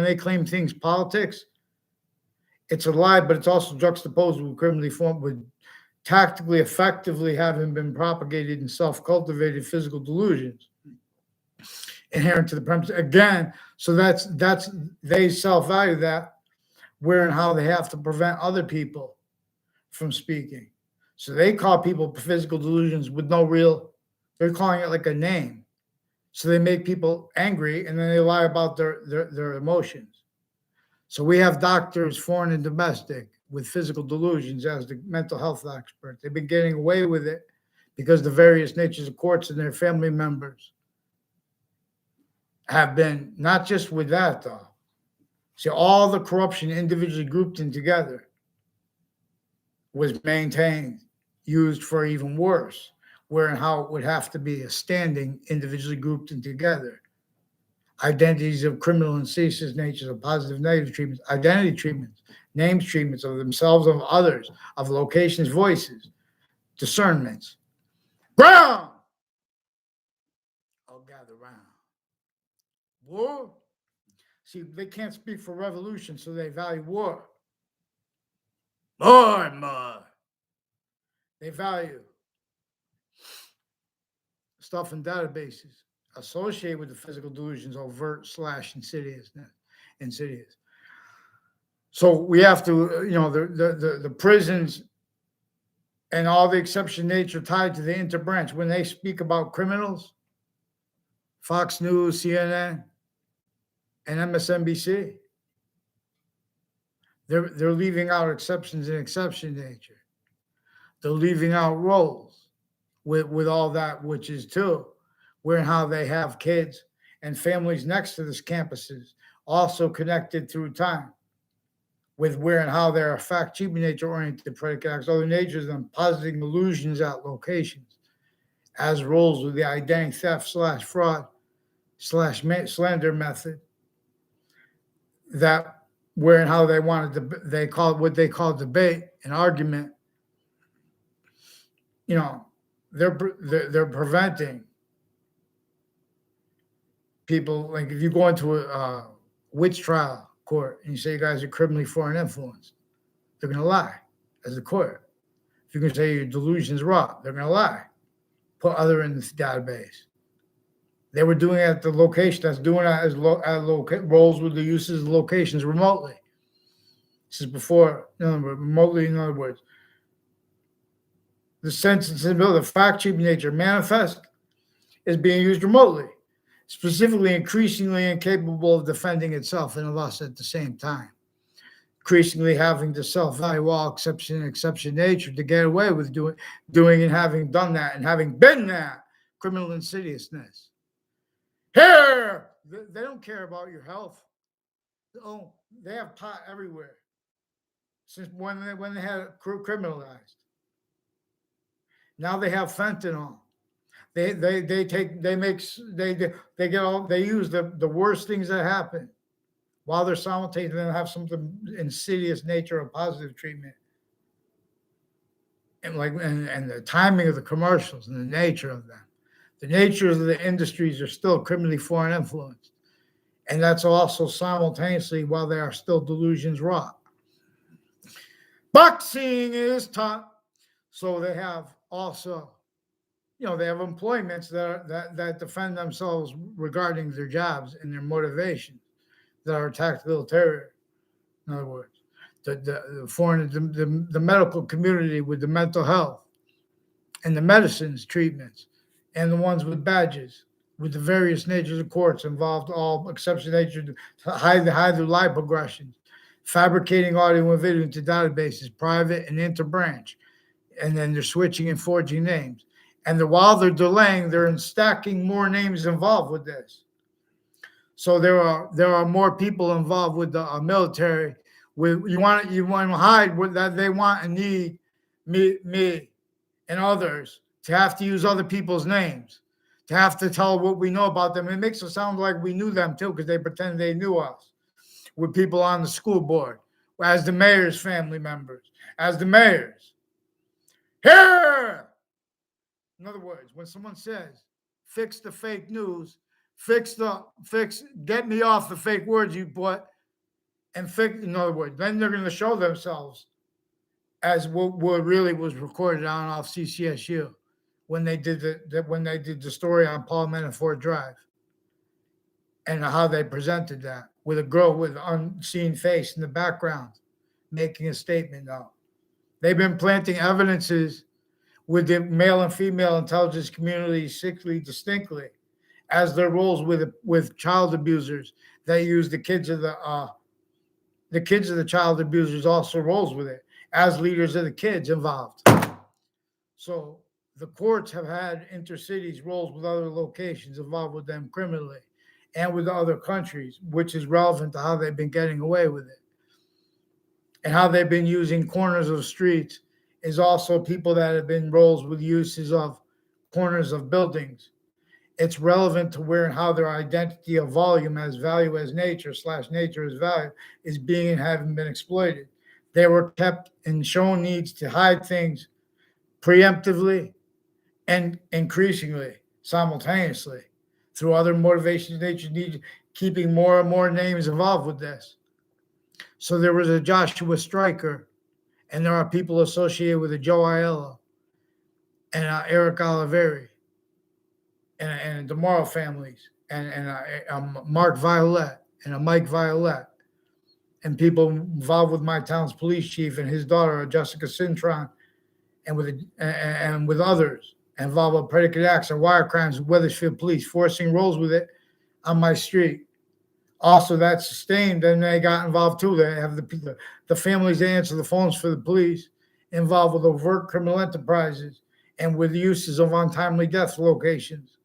they claim things politics, it's a lie, but it's also juxtaposed with criminally formed, with tactically, effectively having been propagated in self-cultivated physical delusions inherent to the premise. Again, so that's they self-value that, where and how they have to prevent other people from speaking. So they call people physical delusions with no real, they're calling it like a name. So they make people angry and then they lie about their emotions. So we have doctors, foreign and domestic, with physical delusions as the mental health experts. They've been getting away with it because the various natures of courts and their family members have been, not just with that though. See, all the corruption individually grouped in together was maintained, used for even worse, where and how it would have to be a standing, individually grouped in together. Identities of criminal and insidious natures, of positive, negative treatments, identity treatments, names treatments of themselves, of others, of locations, voices, discernments. Ground! I'll gather round. War? See, they can't speak for revolution, so they value war. More and more. They value stuff in databases associated with the physical delusions, overt / insidious. So we have to, the prisons and all the exception nature tied to the interbranch. When they speak about criminals, Fox News, CNN, and MSNBC, they're leaving out exceptions and exception nature. They're leaving out roles with all that, which is too, where and how they have kids and families next to these campuses, also connected through time, with where and how they're fact, cheap nature oriented predicate acts, other natures, and positing illusions at locations as roles with the identity theft / fraud / slander method, that where and how they wanted to, they call what they call debate and argument. They're preventing people. Like if you go into a witch trial court and you say you guys are criminally foreign influenced, they're going to lie as a court. If you can say your delusions wrought, they're going to lie. Put other in this database. They were doing it at the location that's doing it as roles with the uses of locations remotely. This is before, remotely, in other words. The sensibility, the fact sheet nature manifest is being used remotely, specifically increasingly incapable of defending itself and of us at the same time. Increasingly having to self-value all exception nature to get away with doing and having done that and having been that criminal insidiousness. Here, they don't care about your health. Oh, they have pot everywhere since when they had it criminalized. Now they have fentanyl. They use the worst things that happen while they're simultaneously have some insidious nature of positive treatment. And the timing of the commercials and the nature of them. The nature of the industries are still criminally foreign influenced. And that's also simultaneously while they are still delusions wrought. Boxing is taught. So they have also, they have employments that defend themselves regarding their jobs and their motivation that are tactical ulterior. In other words, the medical community with the mental health and the medicines treatments and the ones with badges with the various natures of courts involved, all exception nature to hide their lie progressions, fabricating audio and video into databases, private and interbranch, and then they're switching and forging names. And while they're delaying, they're stacking more names involved with this. So there are more people involved with the military. You want to hide what that they want and need me and others to have to use other people's names, to have to tell what we know about them. It makes it sound like we knew them too, because they pretend they knew us. With people on the school board, as the mayor's family members, as the mayors. Here! In other words, when someone says, fix the fake news, get me off the fake words you put, and fix, in other words, then they're going to show themselves as what really was recorded on off CCSU when they did the story on Paul Manafort Drive and how they presented that with a girl with an unseen face in the background making a statement now. They've been planting evidences with the male and female intelligence communities distinctly as their roles with child abusers. They use the kids of the child abusers also roles with it as leaders of the kids involved. So the courts have had intercities roles with other locations involved with them criminally and with other countries, which is relevant to how they've been getting away with it. And how they've been using corners of streets is also people that have been roles with uses of corners of buildings. It's relevant to where and how their identity of volume as value as nature / nature as value is being and having been exploited. They were kept and shown needs to hide things preemptively and increasingly simultaneously through other motivations nature needs, keeping more and more names involved with this. So there was a Joshua Stryker, and there are people associated with a Joe Aiello and Eric Oliveri and the Morrow families and Mark Violet and a Mike Violet and people involved with my town's police chief and his daughter, Jessica Cintron, and with others involved with predicate acts and wire crimes with Wethersfield police, forcing roles with it on my street. Also, that sustained, and they got involved too. They have the families that answer the phones for the police involved with overt criminal enterprises and with uses of untimely death locations.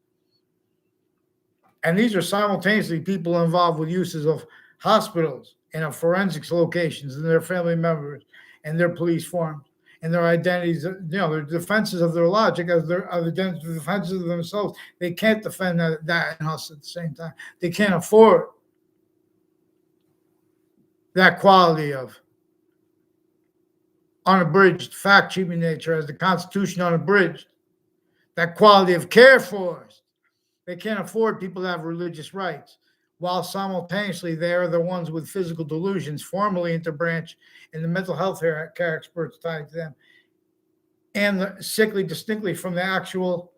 And these are simultaneously people involved with uses of hospitals and of forensics locations and their family members and their police forms and their identities, their defenses of their logic as their defenses of themselves. They can't defend that in us at the same time. They can't afford that quality of unabridged fact treatment nature as the Constitution unabridged, that quality of care for us. They can't afford people to have religious rights, while simultaneously they are the ones with physical delusions, formally interbranch in the mental health care experts tied to them, and sickly distinctly from the actual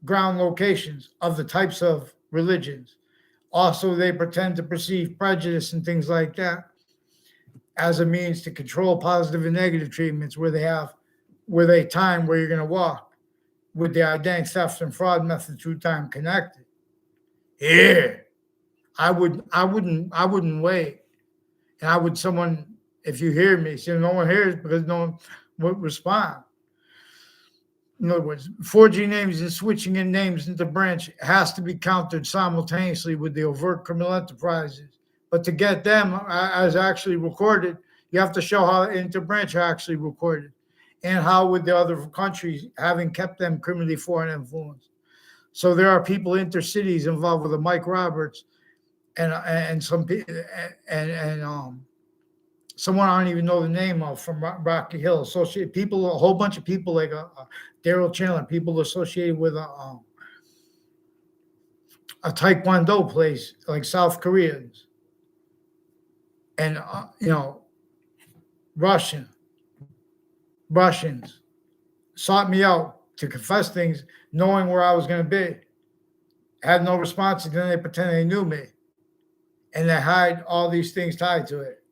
ground locations of the types of religions. Also, they pretend to perceive prejudice and things like that as a means to control positive and negative treatments where they time where you're going to walk with the identity theft and fraud method through time connected. Here, I wouldn't wait. And I would someone, if you hear me, say no one hears because no one would respond. In other words, forging names and switching in names into branch has to be countered simultaneously with the overt criminal enterprises. But to get them as actually recorded, you have to show how interbranch are actually recorded and how with the other countries having kept them criminally foreign influence. So there are people intercities involved with the Mike Roberts and some and someone I don't even know the name of from Rocky Hill. Associated people, a whole bunch of people like Daryl Chandler, people associated with a Taekwondo place like South Koreans, and Russians sought me out to confess things, knowing where I was going to be. Had no response, and then they pretend they knew me, and they hide all these things tied to it,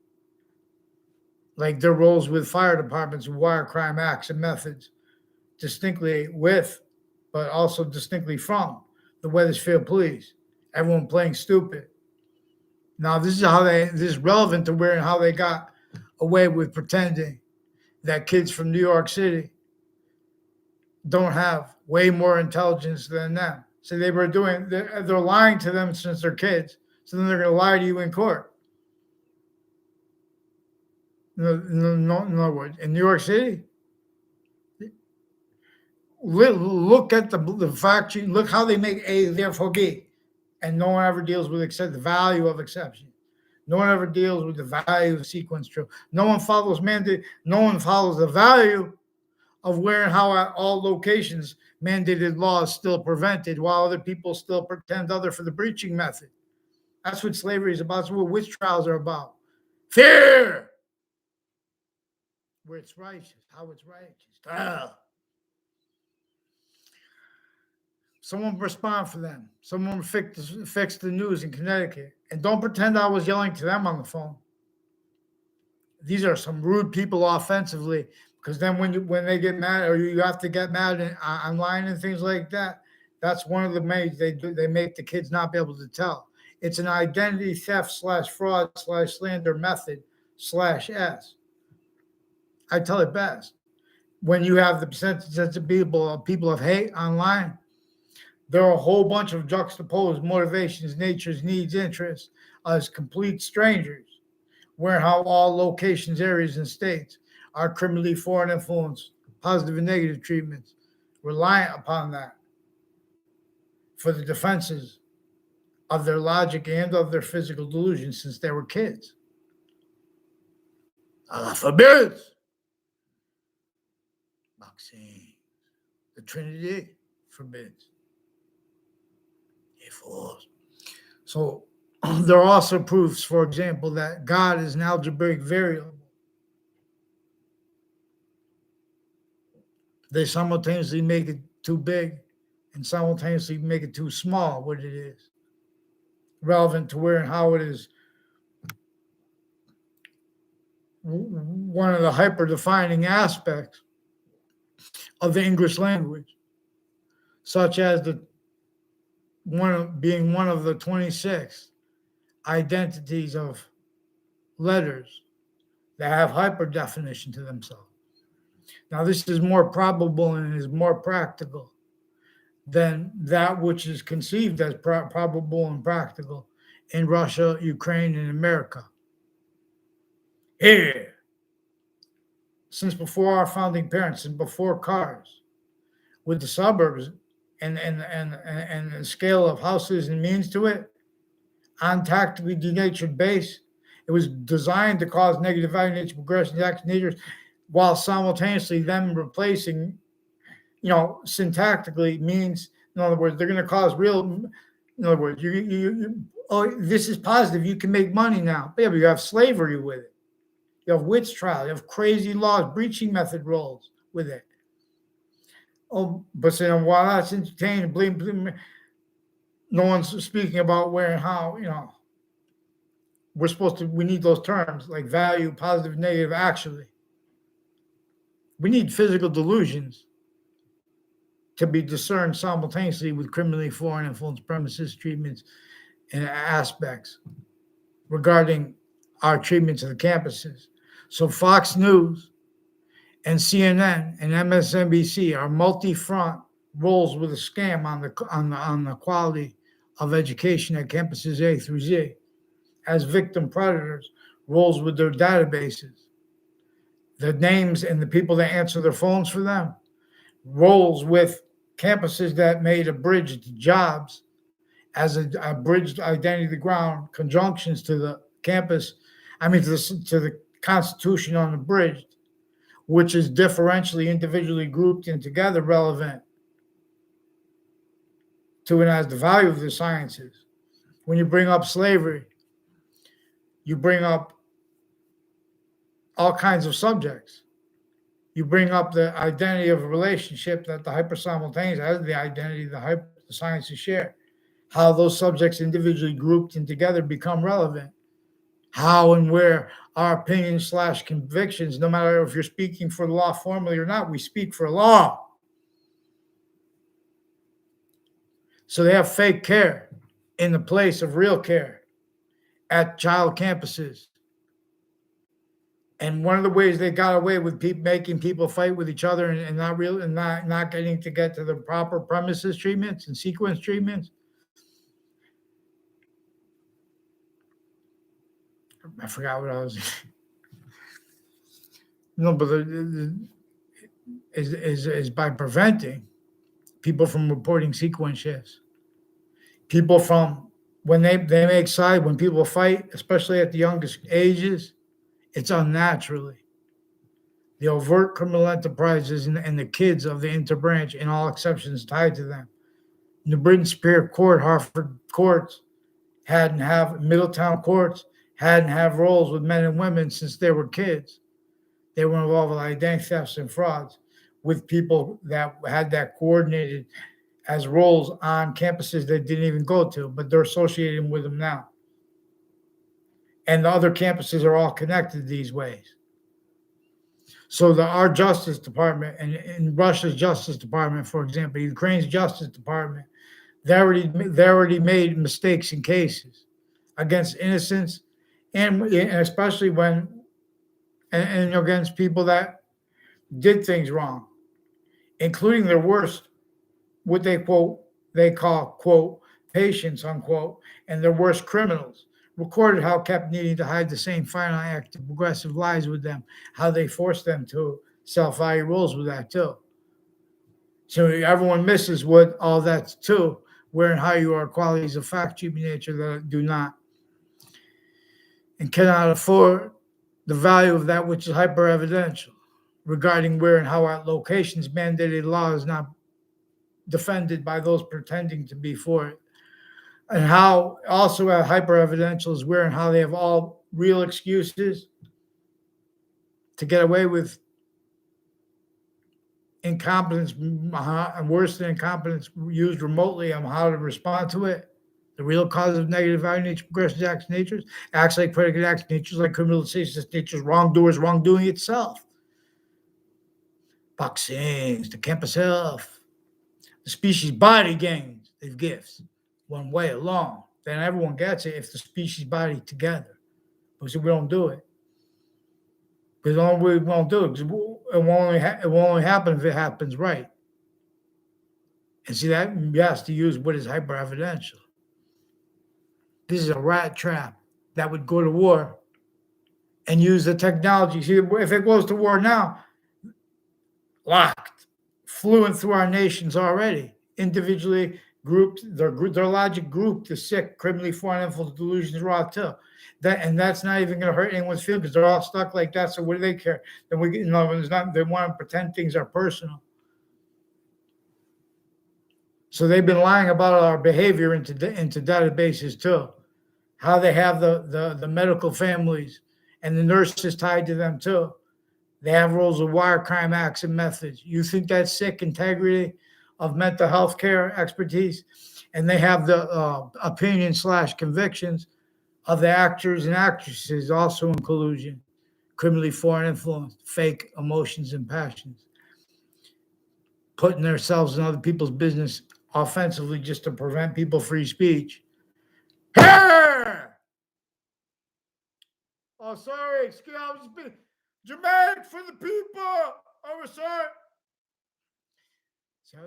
like their roles with fire departments, wire crime acts and methods, distinctly with, but also distinctly from the Wethersfield police. Everyone playing stupid. Now, this is relevant to where and how they got away with pretending that kids from New York City don't have way more intelligence than them. So they're lying to them since they're kids. So then they're going to lie to you in court. In other words, in New York City, look at the factory, look how they make A, therefore B. And no one ever deals with the value of exception. No one ever deals with the value of sequence true. No one follows mandate. No one follows the value of where and how at all locations mandated law is still prevented, while other people still pretend other for the breaching method. That's what slavery is about. That's what witch trials are about. Fear, where it's righteous, how it's righteous. Someone respond for them. Someone fix the news in Connecticut. And don't pretend I was yelling to them on the phone. These are some rude people offensively, because then when they get mad, or you have to get mad online and things like that, that's one of the ways they make the kids not be able to tell. It's an identity theft / fraud / slander method /S. I tell it best. When you have the percentage of people of hate online, there are a whole bunch of juxtaposed motivations, natures, needs, interests as complete strangers, where how all locations, areas, and states are criminally foreign influence, positive and negative treatments, reliant upon that for the defenses of their logic and of their physical delusions since they were kids. Allah forbids. Maxine, the Trinity forbids. So there are also proofs, for example, that God is an algebraic variable. They simultaneously make it too big and simultaneously make it too small, what it is. Relevant to where and how it is one of the hyper-defining aspects of the English language, such as being one of the 26 identities of letters that have hyper-definition to themselves. Now, this is more probable and is more practical than that which is conceived as probable and practical in Russia, Ukraine, and America. Here, since before our founding parents and before cars, with the suburbs and the scale of houses and means to it, on tactically denatured base, it was designed to cause negative value nature progression action natures, while simultaneously them replacing, syntactically means, in other words, they're going to cause real, in other words, this is positive, you can make money now. But yeah, but you have slavery with it. You have witch trial, you have crazy laws, breaching method roles with it. Oh, but saying while that's entertaining, believe no one's speaking about where and how, we need those terms like value, positive, negative, actually. We need physical delusions to be discerned simultaneously with criminally foreign influence premises, treatments, and aspects regarding our treatments of the campuses. So Fox News and CNN and MSNBC are multi-front roles with a scam on the quality of education at campuses A through Z. As victim predators, roles with their databases, the names and the people that answer their phones for them, roles with campuses that made abridged jobs as a abridged identity of the ground, conjunctions to the campus, to the Constitution unabridged, which is differentially, individually grouped and together relevant to and as the value of the sciences. When you bring up slavery, you bring up all kinds of subjects. You bring up the identity of a relationship that the hyper-simultaneous has the identity the sciences share. How those subjects individually grouped and together become relevant. How and where our opinions / convictions, no matter if you're speaking for the law formally or not, we speak for law. So they have fake care in the place of real care at child campuses. And one of the ways they got away with making people fight with each other and not getting to get to the proper premises treatments and sequence treatments. I forgot what I was. No, but is by preventing people from reporting sequence shifts. People from when they make side, when people fight, especially at the youngest ages, it's unnaturally. The overt criminal enterprises and the kids of the interbranch, and all exceptions tied to them. New Britain Superior Court, Hartford courts Middletown courts hadn't have roles with men and women since they were kids. They were involved with identity thefts and frauds with people that had that coordinated as roles on campuses they didn't even go to, but they're associating with them now. And the other campuses are all connected these ways. So our Justice Department and Russia's Justice Department, for example, Ukraine's Justice Department, they already made mistakes in cases against innocents, and especially when and against people that did things wrong, including their worst, what they call quote patients unquote, and their worst criminals. Recorded how kept needing to hide the same finite act of progressive lies with them, how they forced them to self-value roles with that too. So everyone misses what all that's too, where and how you are qualities of fact, human nature that do not and cannot afford the value of that which is hyper-evidential regarding where and how our locations mandated law is not defended by those pretending to be for it. And how also at hyper-evidential is where and how they have all real excuses to get away with incompetence, and worse than incompetence used remotely on how to respond to it. The real cause of negative value nature, progressive acts natures, acts like predicate acts natures, like criminal decisions natures, wrongdoers, wrongdoing itself. Vaccines, the campus health, the species body gains, they've gifts. One way along, then everyone gets it if the species body together. Because we don't do it. We won't do it because it will only happen if it happens right. And see that you have to use what is hyper evidential. This is a rat trap that would go to war and use the technology. See, if it goes to war now, locked, fluent through our nations already, individually grouped, their logic grouped the sick, criminally foreign influence, delusions, wrought too. That's not even going to hurt anyone's feelings because they're all stuck like that. So what do they care? Then they want to pretend things are personal. So they've been lying about our behavior into databases too. How they have the medical families and the nurses tied to them too. They have rules of wire crime acts and methods. You think that's sick? Integrity of mental health care expertise. And they have the opinion / convictions of the actors and actresses also in collusion, criminally foreign influence, fake emotions and passions, putting themselves in other people's business offensively just to prevent people free speech. Here! Oh, sorry, excuse me, I was being dramatic for the people. Oh, sorry. So,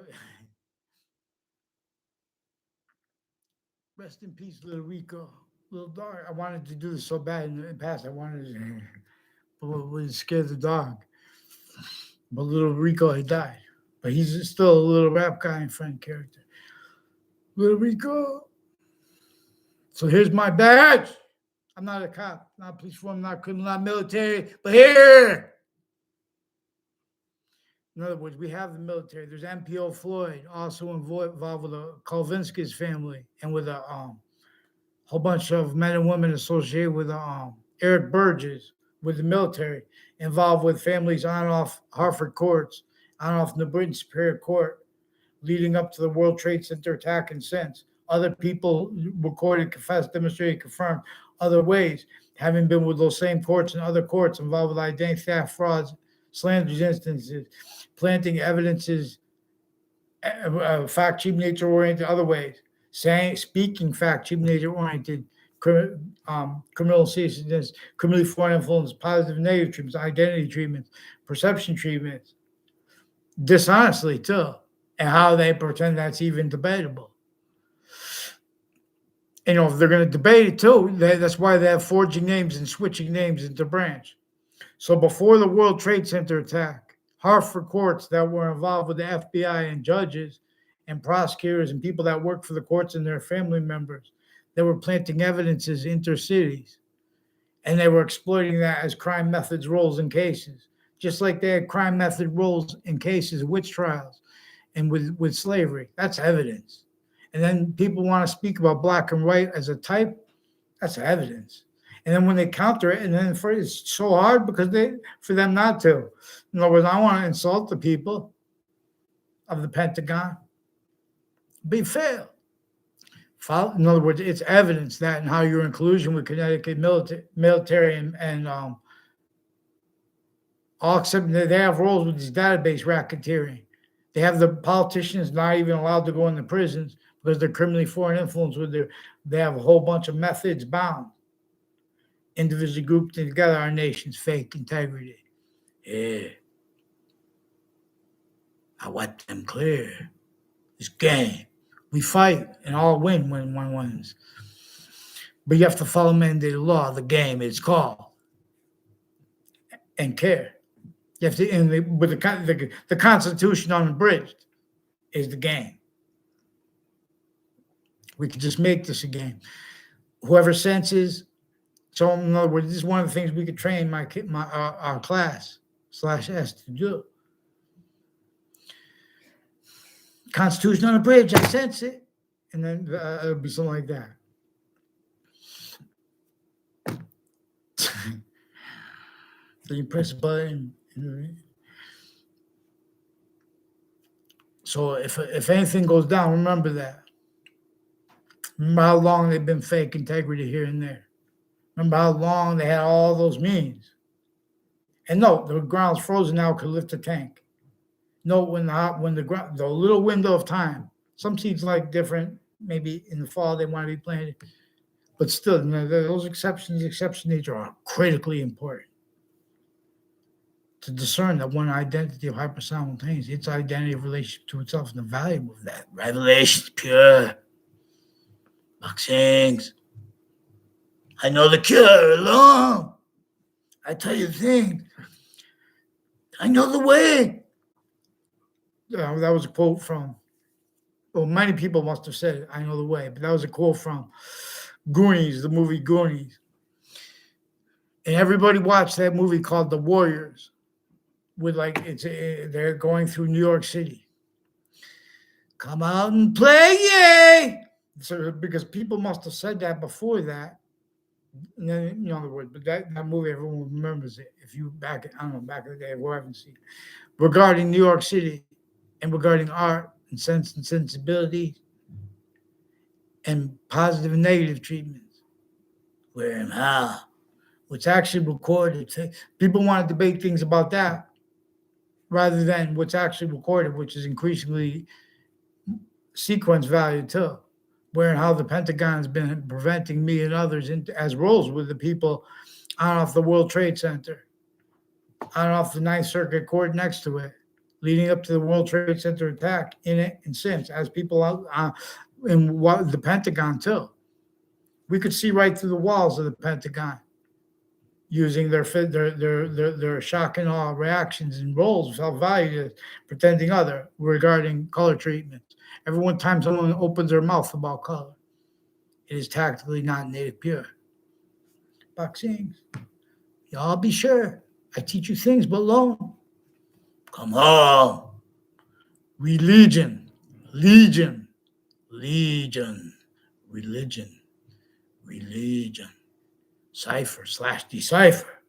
rest in peace, little Rico. Little dog. I wanted to do this so bad in the past. I wanted to, but would scare the dog. But little Rico, he died. But he's still a little rap guy and friend character. Little Rico. So here's my badge. I'm not a cop, not police force, not criminal, not military, but here. In other words, we have the military. There's MPO Floyd, also involved with the Kolvinsky's family and with a whole bunch of men and women associated with Eric Burgess, with the military, involved with families on and off Hartford courts, on and off the Britain Superior Court, leading up to the World Trade Center attack and since. Other people recorded, confessed, demonstrated, confirmed other ways, having been with those same courts and other courts involved with identity theft, frauds, slanders instances, planting evidences, fact, cheap, nature oriented, other ways, speaking fact, cheap, nature oriented, criminal seriousness, criminally foreign influence, positive and negative treatments, identity treatments, perception treatments, dishonestly too, and how they pretend that's even debatable. You know, if they're going to debate it too, that's why they have forging names and switching names into branch. So before the World Trade Center attack, Hartford courts that were involved with the FBI and judges and prosecutors and people that work for the courts and their family members, they were planting evidences intercities. And they were exploiting that as crime methods roles in cases, just like they had crime method roles in cases, witch trials, and with slavery. That's evidence. And then people want to speak about black and white as a type. That's evidence. And then when they counter it, and then it's so hard because for them not to. In other words, I want to insult the people of the Pentagon. Be fair. In other words, it's evidence that and how you're in collusion with Connecticut military and all except they have roles with this database racketeering. They have the politicians not even allowed to go into prisons because they're criminally foreign influence they have a whole bunch of methods bound. Individually grouped together, our nation's fake integrity. Yeah. I wipe them clear. It's game. We fight and all win when one wins. But you have to follow mandated law, the game it's called. And care. You have to, with the Constitution unabridged is the game. We could just make this a game. Whoever senses. So in other words, this is one of the things we could train our class /S to do. Constitution unabridged, I sense it. And then it'll be something like that. So you press a button. So if anything goes down, remember that. Remember how long they've been fake integrity here and there. Remember how long they had all those means. And no, the ground's frozen now, could lift a tank. No, when the little window of time, some seeds like different, maybe in the fall they want to be planted, but still, those exception nature are critically important to discern that one identity of hyper-simultaneous, its identity of relationship to itself, and the value of that. Revelation is pure. Boxings. I know the cure alone. I tell you things. I know the way. That was a quote from, well, many people must have said it, I know the way, but that was a quote from Goonies, the movie Goonies. And everybody watched that movie called The Warriors. With they're going through New York City. Come out and play, yay! So because people must have said that before that, In other words, but that movie, everyone remembers it. If you back, I don't know, back in the day, who haven't seen it. Regarding New York City and regarding art and sense and sensibility and positive and negative treatments, where and how, what's actually recorded. People want to debate things about that rather than what's actually recorded, which is increasingly sequence value too. Where and how the Pentagon's been preventing me and others as roles with the people on off the World Trade Center, on off the Ninth Circuit Court next to it, leading up to the World Trade Center attack in it and since, as people out in the Pentagon too. We could see right through the walls of the Pentagon using their shock and awe reactions and roles of self-value, pretending other regarding color treatments. Every time someone opens their mouth about color, it is tactically not native pure. Boxing, y'all be sure. I teach you things below. Come on. Religion, legion, religion, cipher/decipher.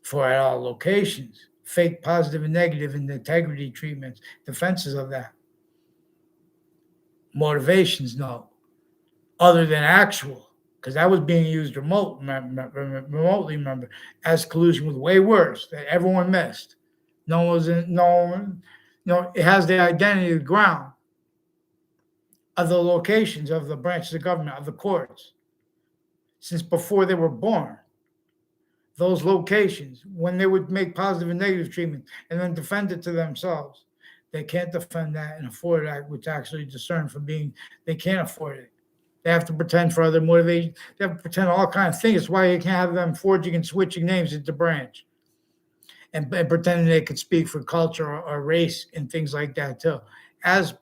For at all locations, fake positive and negative and integrity treatments, defenses of that. Motivations, no. Other than actual, because that was being used remotely, remember, as collusion was way worse, that everyone missed. It has the identity of the ground of the locations of the branches of government, of the courts, since before they were born. Those locations, when they would make positive and negative treatment and then defend it to themselves, they can't defend that and afford that, which actually discern from being, they can't afford it. They have to pretend for other motivations. They have to pretend all kinds of things. That's why you can't have them forging and switching names into branch and pretending they could speak for culture or race and things like that too. As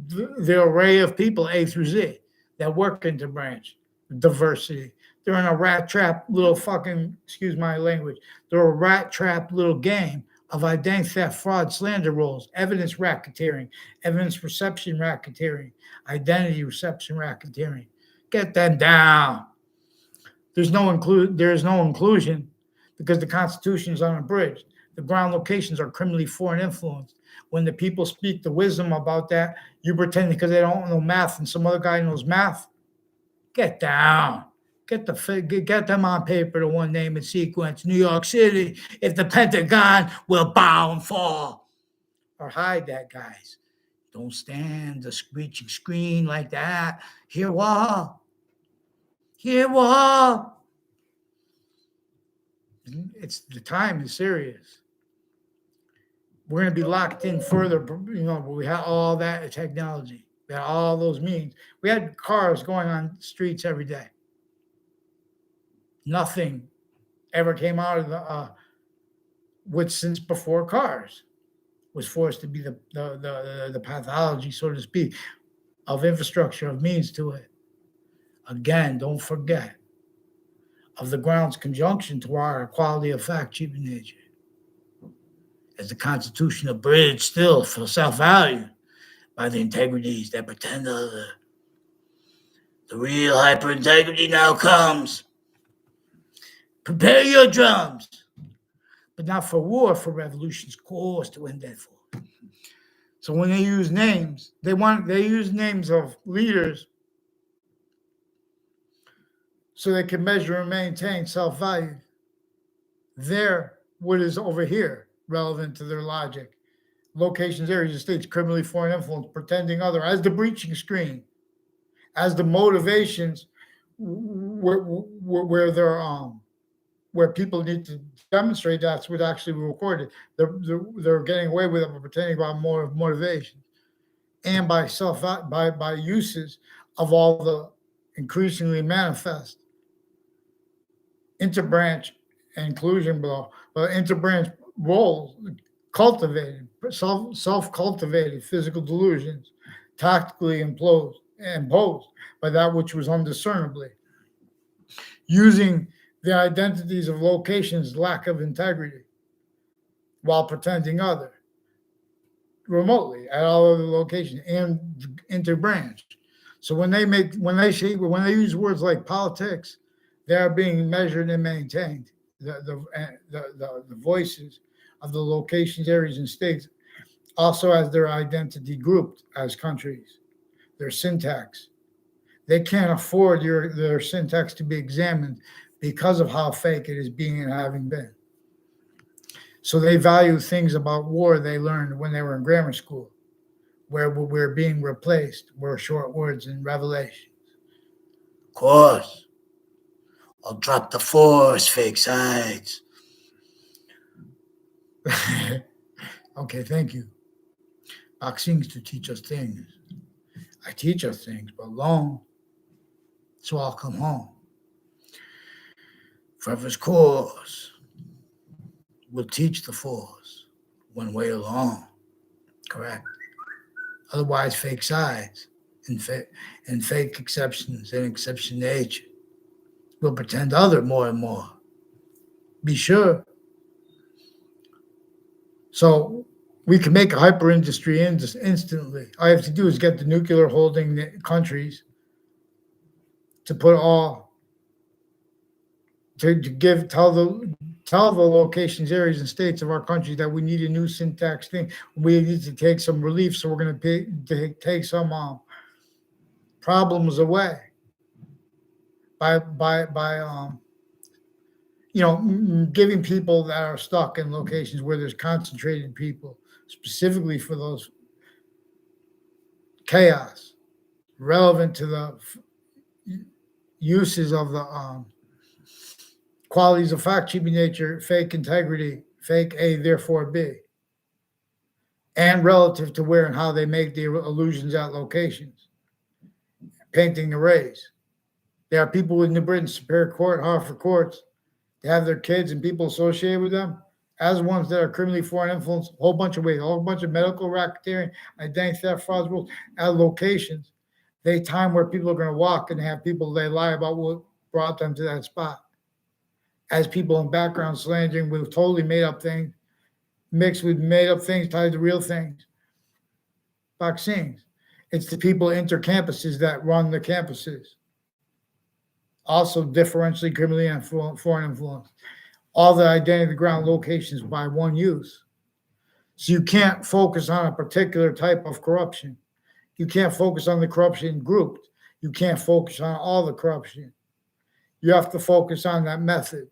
the array of people, A through Z, that work into branch, diversity. They're in a rat trap little fucking, excuse my language, they're a rat trap little game of identity theft, fraud, slander roles, evidence racketeering, evidence reception racketeering, identity reception racketeering. Get them down. There is no inclusion because the Constitution is unabridged. The ground locations are criminally foreign influenced. When the people speak the wisdom about that, you pretend because they don't know math and some other guy knows math. Get down. Get them on paper to one name and sequence. New York City, if the Pentagon will bow and fall. Or hide that, guys. Don't stand the screeching screen like that. Hear what? Hear what? It's the time is serious. We're going to be locked in further. We had all that technology. We had all those means. We had cars going on streets every day. Nothing ever came out of which since before cars was forced to be the pathology, so to speak, of infrastructure, of means to it. Again, don't forget of the ground's conjunction to our equality of fact, cheap in nature. As the Constitution abridged still for self-value by the integrities that pretend other. The real hyper-integrity now comes. Prepare your drums, but not for war, for revolution's cause to end that for. So when they use names, they use names of leaders so they can measure and maintain self-value. They're what is over here relevant to their logic. Locations, areas, states, criminally foreign influence, pretending other, as the breaching screen, as the motivations where they're where people need to demonstrate that's what actually recorded. They're getting away with it by pretending about more motivation, and by by uses of all the increasingly manifest interbranch and inclusion below, but interbranch roles cultivated, self-cultivated physical delusions, tactically imposed by that which was undiscernibly, using the identities of locations' lack of integrity while pretending other remotely at all other locations and interbranch. So when they use words like politics, They are being measured and maintained. The voices of the locations, areas, and states also as their identity grouped as countries, their syntax. They can't afford their syntax to be examined because of how fake it is being and having been. So they value things about war they learned when they were in grammar school, where we're being replaced were short words and revelations. Of course, I'll drop the force, fake sides. Okay, thank you. Boxing's to teach us things. I teach us things, but long, so I'll come home. Forever's course will teach the force one way along. Correct. Otherwise, fake sides and fake exceptions and exception nature will pretend other more and more. Be sure. So we can make a hyper industry instantly. All you have to do is get the nuclear holding countries to put all tell the locations, areas, and states of our country that we need a new syntax thing. We need to take some relief, so we're going to take some problems away by giving people that are stuck in locations where there's concentrated people, specifically for those chaos, relevant to the uses of the qualities of fact, cheaping nature, fake integrity, fake A, therefore B, and relative to where and how they make the illusions at locations, painting arrays. There are people in New Britain, Superior Court, Hartford courts, they have their kids and people associated with them as ones that are criminally foreign influence, a whole bunch of ways, a whole bunch of medical racketeering, identity theft, frauds, rules, at locations. They time where people are going to walk and have people they lie about what brought them to that spot. As people in background slandering with totally made up things, mixed with made up things tied to real things. Vaccines. It's the people intercampuses that run the campuses. Also differentially criminally and foreign influence. All the identity ground locations by one use. So you can't focus on a particular type of corruption. You can't focus on the corruption grouped. You can't focus on all the corruption. You have to focus on that method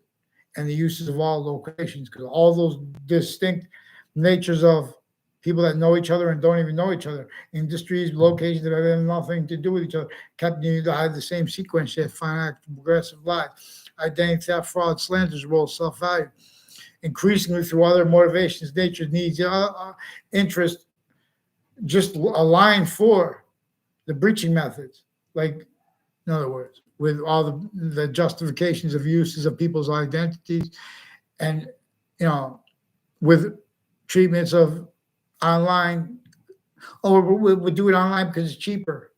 and the uses of all locations, because all those distinct natures of people that know each other and don't even know each other, industries, locations that have nothing to do with each other, continue to have the same sequence, yet finite, progressive life, identity theft, fraud, slanders, role, self-value. Increasingly through other motivations, nature, needs, interest, just align for the breaching methods. Like, in other words, with all the justifications of uses of people's identities, and with treatments of online. Oh, we'll do it online because it's cheaper.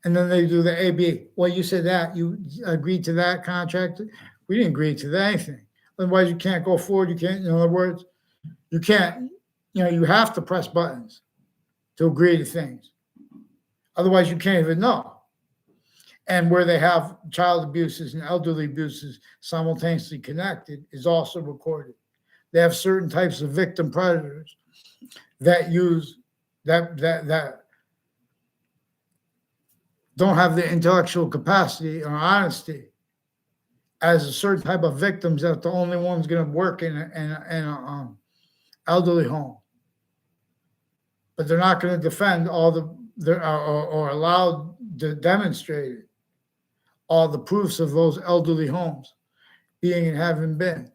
And then they do the AB. Well, you said that you agreed to that contract. We didn't agree to anything. Otherwise, you can't go forward. You can't. In other words, you can't. You have to press buttons to agree to things. Otherwise, you can't even know. And where they have child abuses and elderly abuses simultaneously connected is also recorded. They have certain types of victim predators that use that don't have the intellectual capacity or honesty as a certain type of victims that the only one's going to work in a elderly home. But they're not going to defend all or allowed to demonstrate all the proofs of those elderly homes being and having been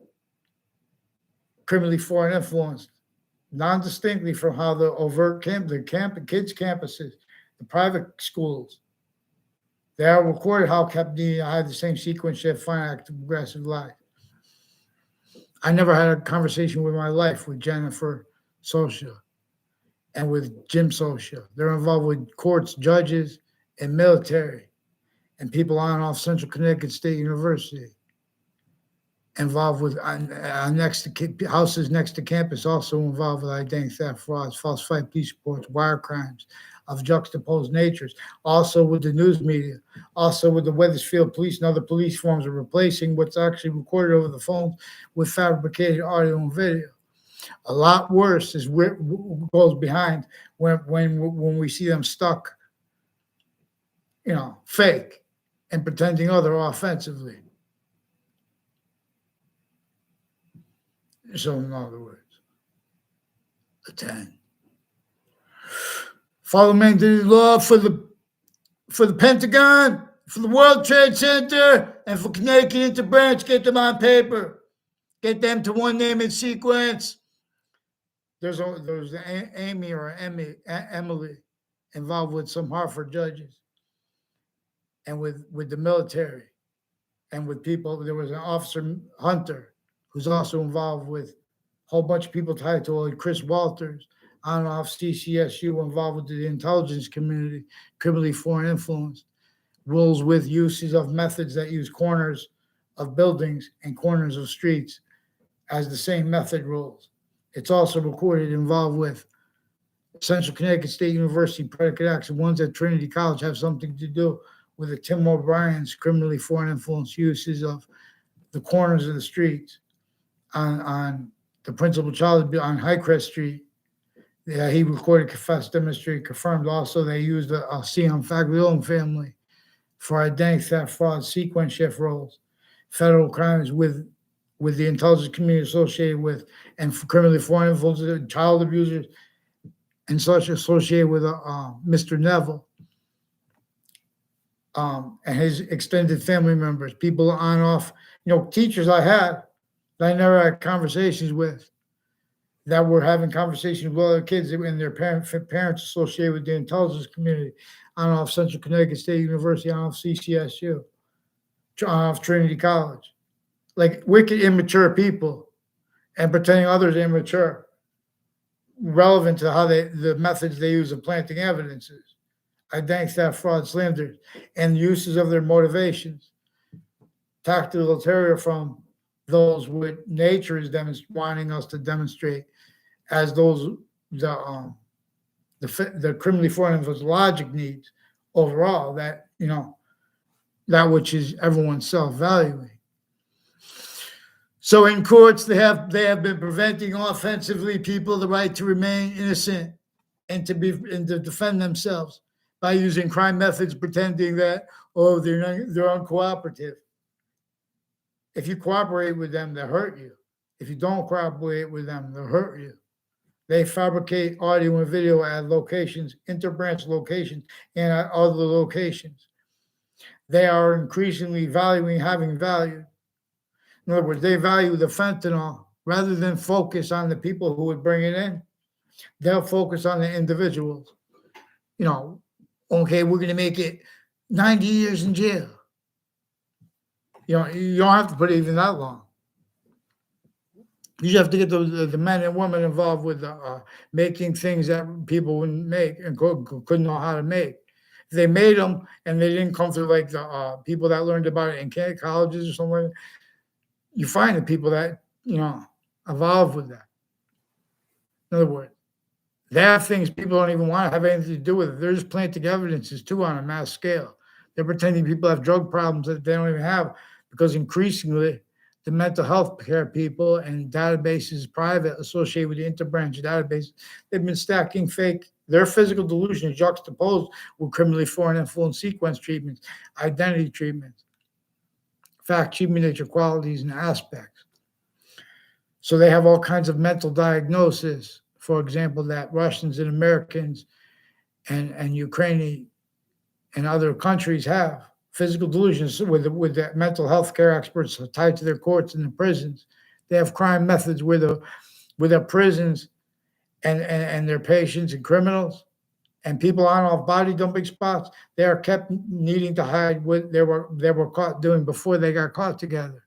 criminally foreign influenced, non-distinctly from how the overt kids' campuses, the private schools, they are recorded how Captain had the same sequence shift, finite, progressive life. I never had a conversation with my life with Jennifer Socia and with Jim Socia. They're involved with courts, judges, and military, and people on and off Central Connecticut State University, involved with houses next to campus, also involved with identity theft, frauds, falsified police reports, wire crimes, of juxtaposed natures. Also with the news media, also with the Wethersfield police and other police forms are replacing what's actually recorded over the phone with fabricated audio and video. A lot worse is what goes behind when we see them stuck, fake and pretending other offensively. So in other words, a 10. Follow mandated law for the Pentagon, for the World Trade Center, and for Connecticut interbranch. Get them on paper. Get them to one name in sequence. There's Amy or Emily involved with some Harvard judges and with the military and with people. There was an officer, Hunter, who's also involved with a whole bunch of people tied to Chris Walters, on and off CCSU, involved with the intelligence community, criminally foreign influence, rules with uses of methods that use corners of buildings and corners of streets as the same method rules. It's also recorded involved with Central Connecticut State University predicate acts. The ones at Trinity College have something to do with the Tim O'Brien's criminally foreign influence uses of the corners of the streets on the principal child on Highcrest Street. Yeah, he recorded, confessed, demonstrated, confirmed. Also, they used a Sion Faglione family for identity theft, fraud, sequence shift roles, federal crimes with the intelligence community associated with, and for criminally foreign influences, child abusers, and such associated with Mr. Neville and his extended family members, people on and off, teachers I had that I never had conversations with, that were having conversations with other kids and their parents associated with the intelligence community, on and off Central Connecticut State University, on and off CCSU, on and off Trinity College. Like wicked, immature people, and pretending others are immature, relevant to how the methods they use of planting evidences, identity theft, fraud, slanders, and uses of their motivations, tactical ulterior from those what nature is wanting us to demonstrate as those the criminally foreign influence logic needs overall, that that which is everyone's self-valuing. So in courts, they have been preventing offensively people the right to remain innocent and to defend themselves by using crime methods, pretending that they're uncooperative. If you cooperate with them, they hurt you. If you don't cooperate with them, they hurt you. They fabricate audio and video at locations, interbranch locations, and at other locations. They are increasingly having value. In other words, they value the fentanyl rather than focus on the people who would bring it in. They'll focus on the individuals. Okay, we're going to make it 90 years in jail. You don't have to put it even that long. You just have to get the men and women involved with making things that people wouldn't make and couldn't know how to make. If they made them and they didn't come through like the people that learned about it in colleges or somewhere, you find the people that, evolve with that. In other words, they have things people don't even want to have anything to do with it. They're just planting evidences too on a mass scale. They're pretending people have drug problems that they don't even have, because increasingly the mental health care people and databases private associated with the interbranch database, they've been stacking their physical delusions juxtaposed with criminally foreign influence sequence treatments, identity treatments, fact, human nature qualities and aspects. So they have all kinds of mental diagnosis, for example, that Russians and Americans and Ukrainian and other countries have. Physical delusions with the mental health care experts tied to their courts and the prisons. They have crime methods with their prisons and their patients and criminals and people on off body dumping spots. They are kept needing to hide what they were caught doing before they got caught together.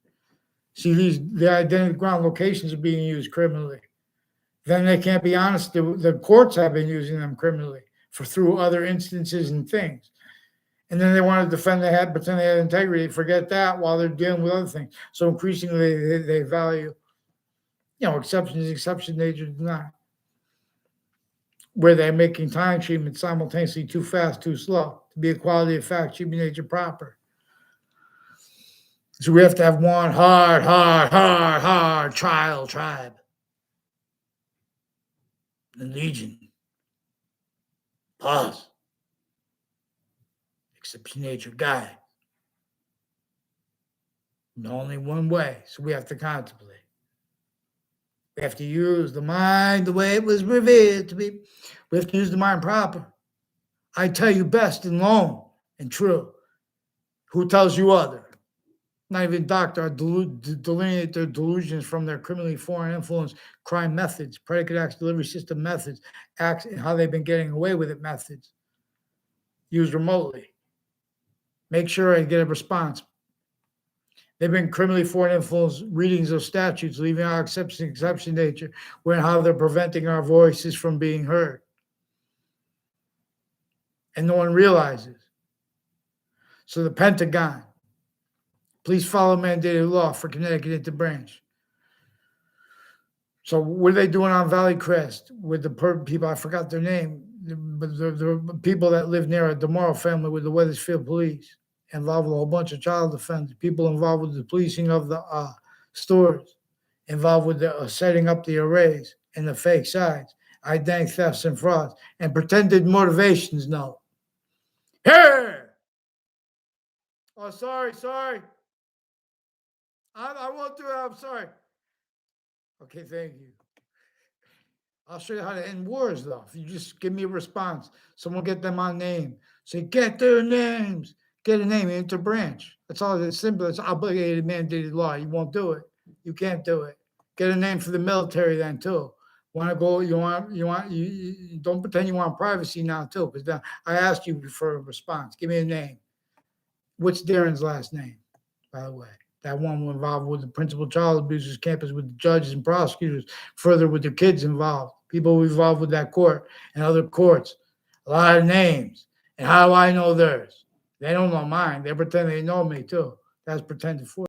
See, the identity ground locations are being used criminally. Then they can't be honest. The courts have been using them criminally through other instances and things. And then they want to pretend they had integrity, forget that while they're dealing with other things. So increasingly they value, exception is exception, nature is not. where they're making time treatment simultaneously too fast, too slow. To be equality of fact, should be nature proper. So we have to have one hard tribe. The legion. Pause. Except nature guide. And only one way. So we have to contemplate. We have to use the mind the way it was revealed to be. We have to use the mind proper. I tell you best and lone and true. Who tells you other? Not even doctor delineate their delusions from their criminally foreign influence, crime methods, predicate acts, delivery system methods, acts, and how they've been getting away with it methods. Used remotely. Make sure I get a response. They've been criminally foreign influence readings of statutes, leaving our exception nature, where how they're preventing our voices from being heard. And no one realizes. So the Pentagon, please follow mandated law for Connecticut to branch. So what are they doing on Valley Crest with the people? I forgot their name, but the people that live near a DeMorrow family with the Wethersfield police, involved with a whole bunch of child offenders, people involved with the policing of the stores, involved with the setting up the arrays and the fake sides, identity thefts and frauds, and pretended motivations. No. Here. Oh, sorry. I won't do it. I'm sorry. Okay, thank you. I'll show you how to end wars, though. If you just give me a response, someone get them on name. Say, get their names. Get a name, interbranch. That's all. It's simple. It's obligated, mandated law. You won't do it. You can't do it. Get a name for the military then too. Want to go? You don't pretend you want privacy now too, because I asked you for a response. Give me a name. What's Darren's last name, by the way? That one involved with the principal child abusers campus, with the judges and prosecutors, further with their kids involved, people involved with that court and other courts. A lot of names. And how do I know theirs? They don't know mine. They pretend they know me too. That's pretended for.